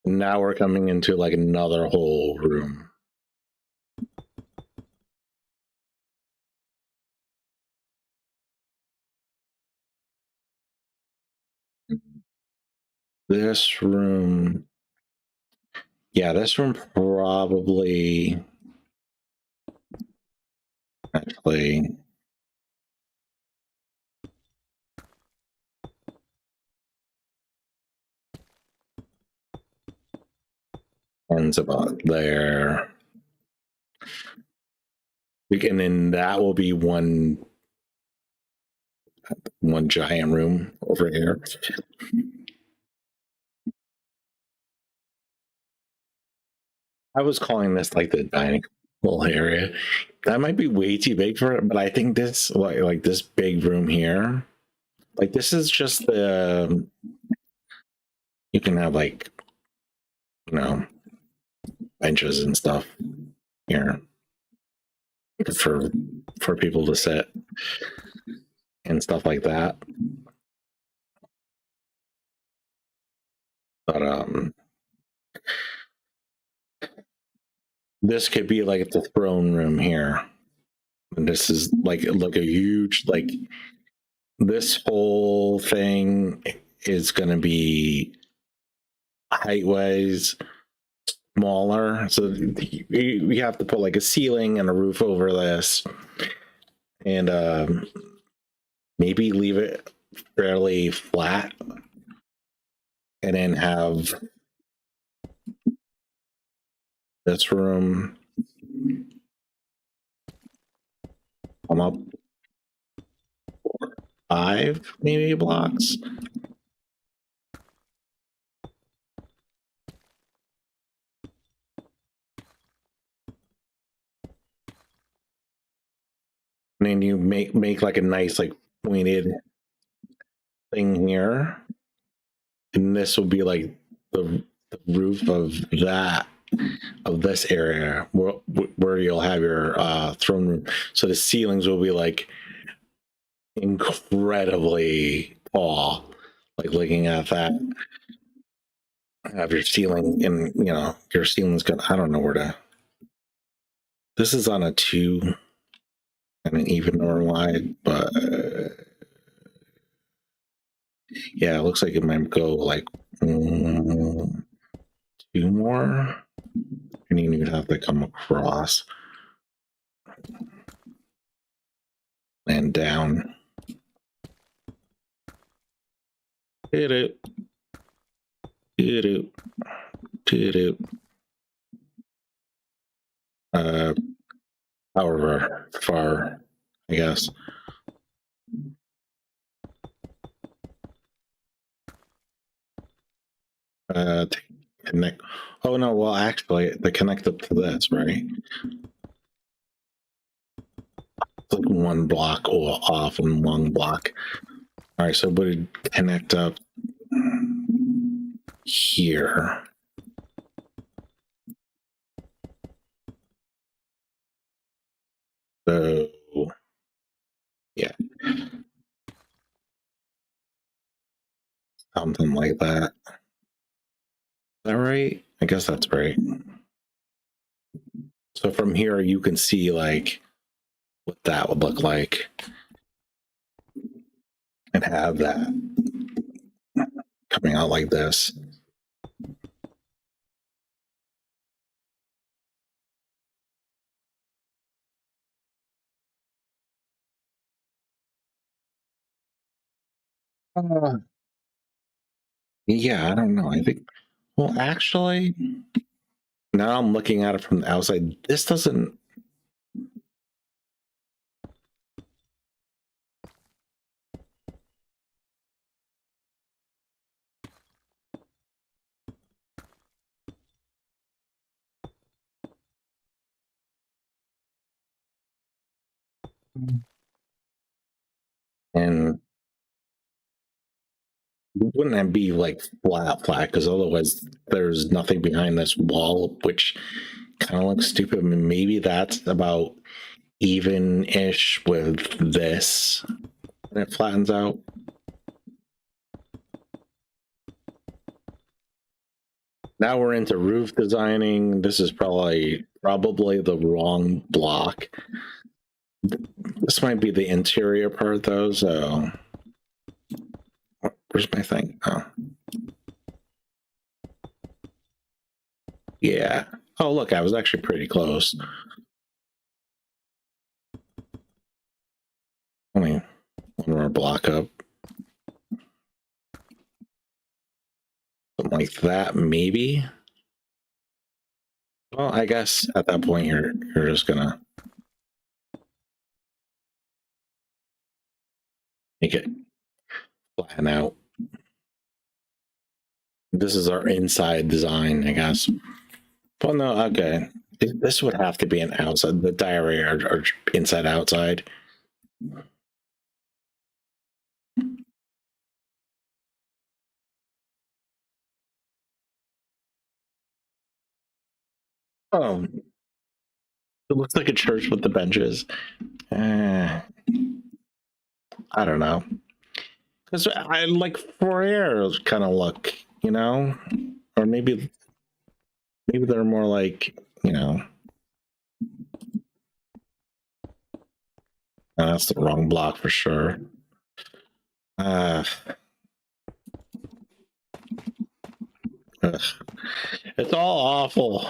Now we're coming into like another whole room. This room, yeah, this room probably actually ends about there. And then that will be one giant room over here. I was calling this like the dining hall area. That might be way too big for it, but I think this like this big room here, like this is just the you can have like benches and stuff here for people to sit and stuff like that. But this could be like the throne room here. And this is like a huge like this whole thing is going to be height wise smaller, so we have to put like a ceiling and a roof over this, and maybe leave it fairly flat, and then have this room come up 5 maybe blocks. And then you make like a nice like pointed thing here, and this will be like the roof of this area where you'll have your throne room. So the ceilings will be like incredibly tall. Like looking at that, have your ceiling, and your ceiling's gonna. I don't know where to. This is on a 2 and an even or wide, but yeah, it looks like it might go like 2 more, and you would have to come across. and down. Hit it. Hit it. Hit it. However far, I guess. To connect. Oh no, well actually they connect up to this, right? It's like one block off and one block. All right, so it would connect up here. So yeah. Something like that. Is that right? I guess that's right. So from here you can see like what that would look like and have that coming out like this. Yeah, I don't know. I think, well, actually, now I'm looking at it from the outside. This doesn't. And wouldn't that be like flat? Because otherwise, there's nothing behind this wall, which kind of looks stupid. I mean, maybe that's about even-ish with this when it flattens out. Now we're into roof designing. This is probably the wrong block. This might be the interior part though, so where's my thing? Oh. Yeah. Oh look, I was actually pretty close. Only one more block up. Something like that, maybe. Well, I guess at that point you're just gonna make it flatten out. This is our inside design, I guess. Well, no, okay. This would have to be an outside. The diary are inside outside. Oh, it looks like a church with the benches. I don't know. Because I like foyer kind of look, you know, or maybe they're more like, you know, that's the wrong block for sure. It's all awful.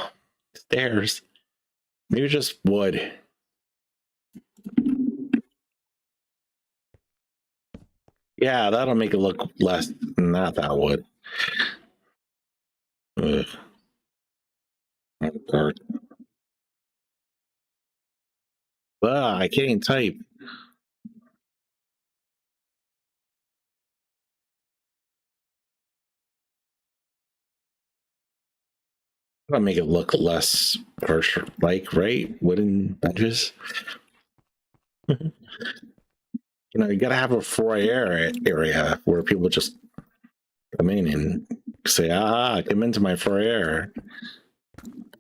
Stairs. Maybe just wood. Yeah, that'll make it look less. Not that wood. Ugh. Dark. I can't even type. That'll make it look less harsh, like, right? Wooden benches. You know, you gotta have a foyer area where people just come in and say, come into my foyer.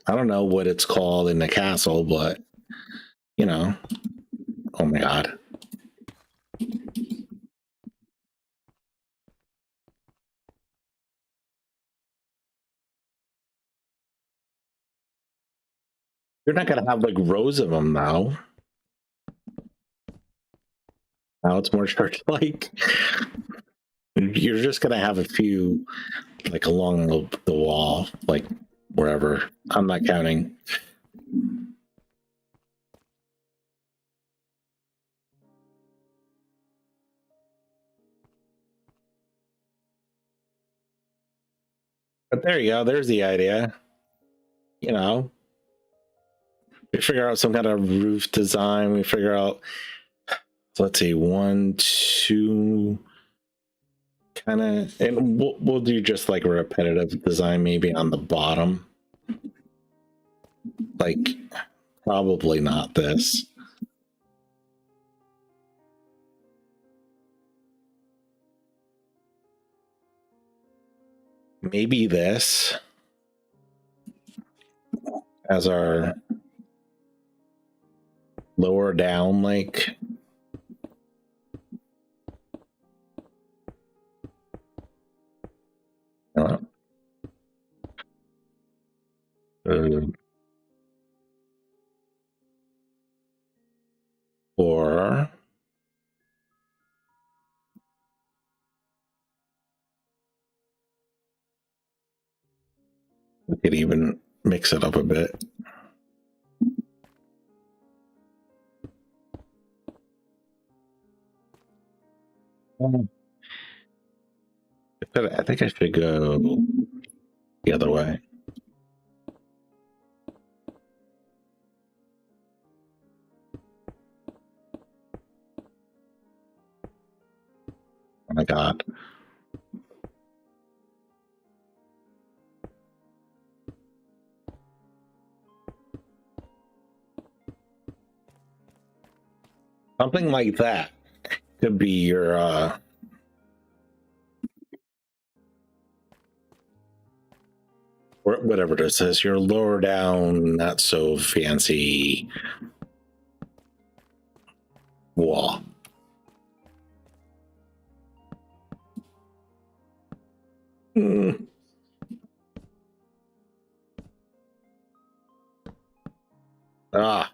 I don't know what it's called in the castle, but, you know, oh my God. You're not gonna have like rows of them though. Now it's more church-like. You're just gonna have a few like along the wall, like wherever. I'm not counting. But there you go. There's the idea. You know, we figure out some kind of roof design. We figure out, let's see, 1, 2, kind of, and we'll do just like a repetitive design maybe on the bottom. Like, probably not this. Maybe this as our lower down, like, uh, or we could even mix it up a bit. I think I should go the other way. Oh my god. Something like that could be your whatever this is, your lower down, not so fancy wall. Ah.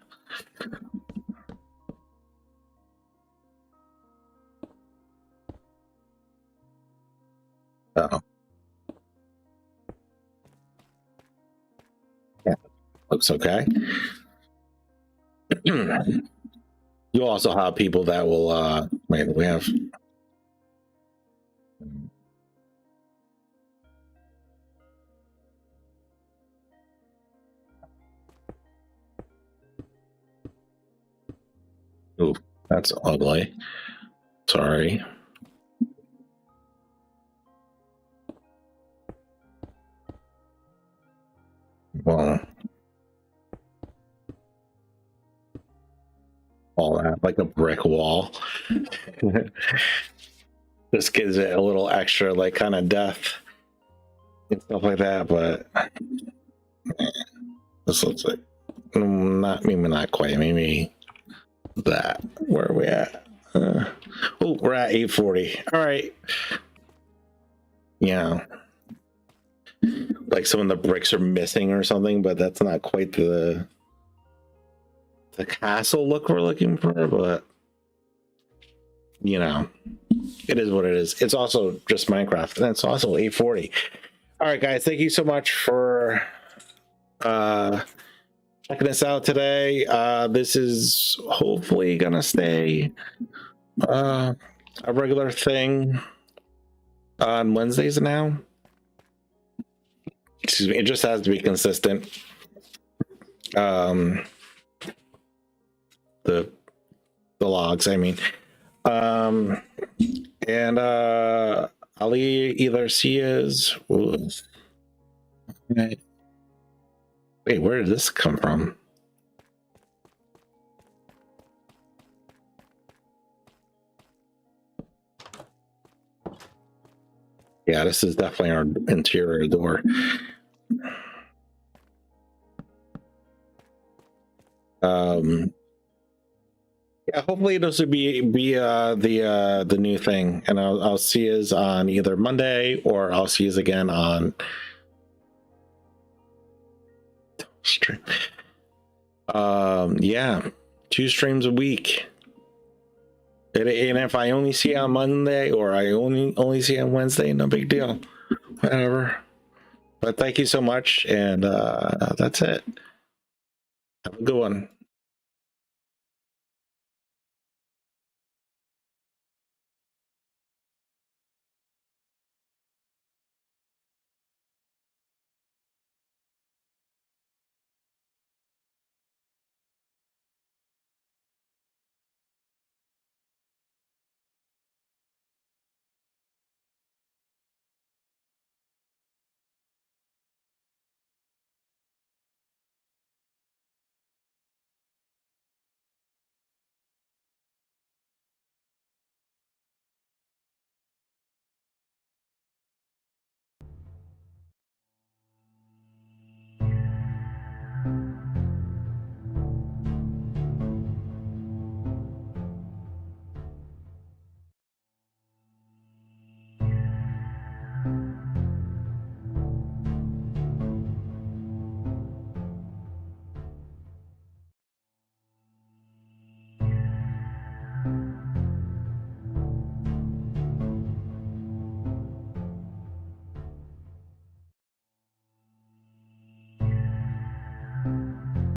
Oh. Yeah, looks okay. You also have people that will wait, we have ooh, that's ugly. Sorry. Well, all that like a brick wall. This gives it a little extra, like, kind of depth and stuff like that. But this looks like not quite. Maybe that. Where are we at? Oh, we're at 840. All right. Yeah. Like some of the bricks are missing or something, but that's not quite the castle look we're looking for. But you know, it is what it is. It's also just Minecraft, and it's also 840. All right, guys, thank you so much for checking us out today. This is hopefully gonna stay a regular thing on Wednesdays now. Excuse me, it just has to be consistent. The logs, I mean. And I'll either see his. Wait, where did this come from? Yeah, this is definitely our interior door. Yeah, hopefully this will be the new thing, and I'll see you on either Monday or I'll see you again on stream. Yeah, 2 streams a week. And if I only see you on Monday or I only see you on Wednesday, no big deal. Whatever. But thank you so much, and that's it. Have a good one.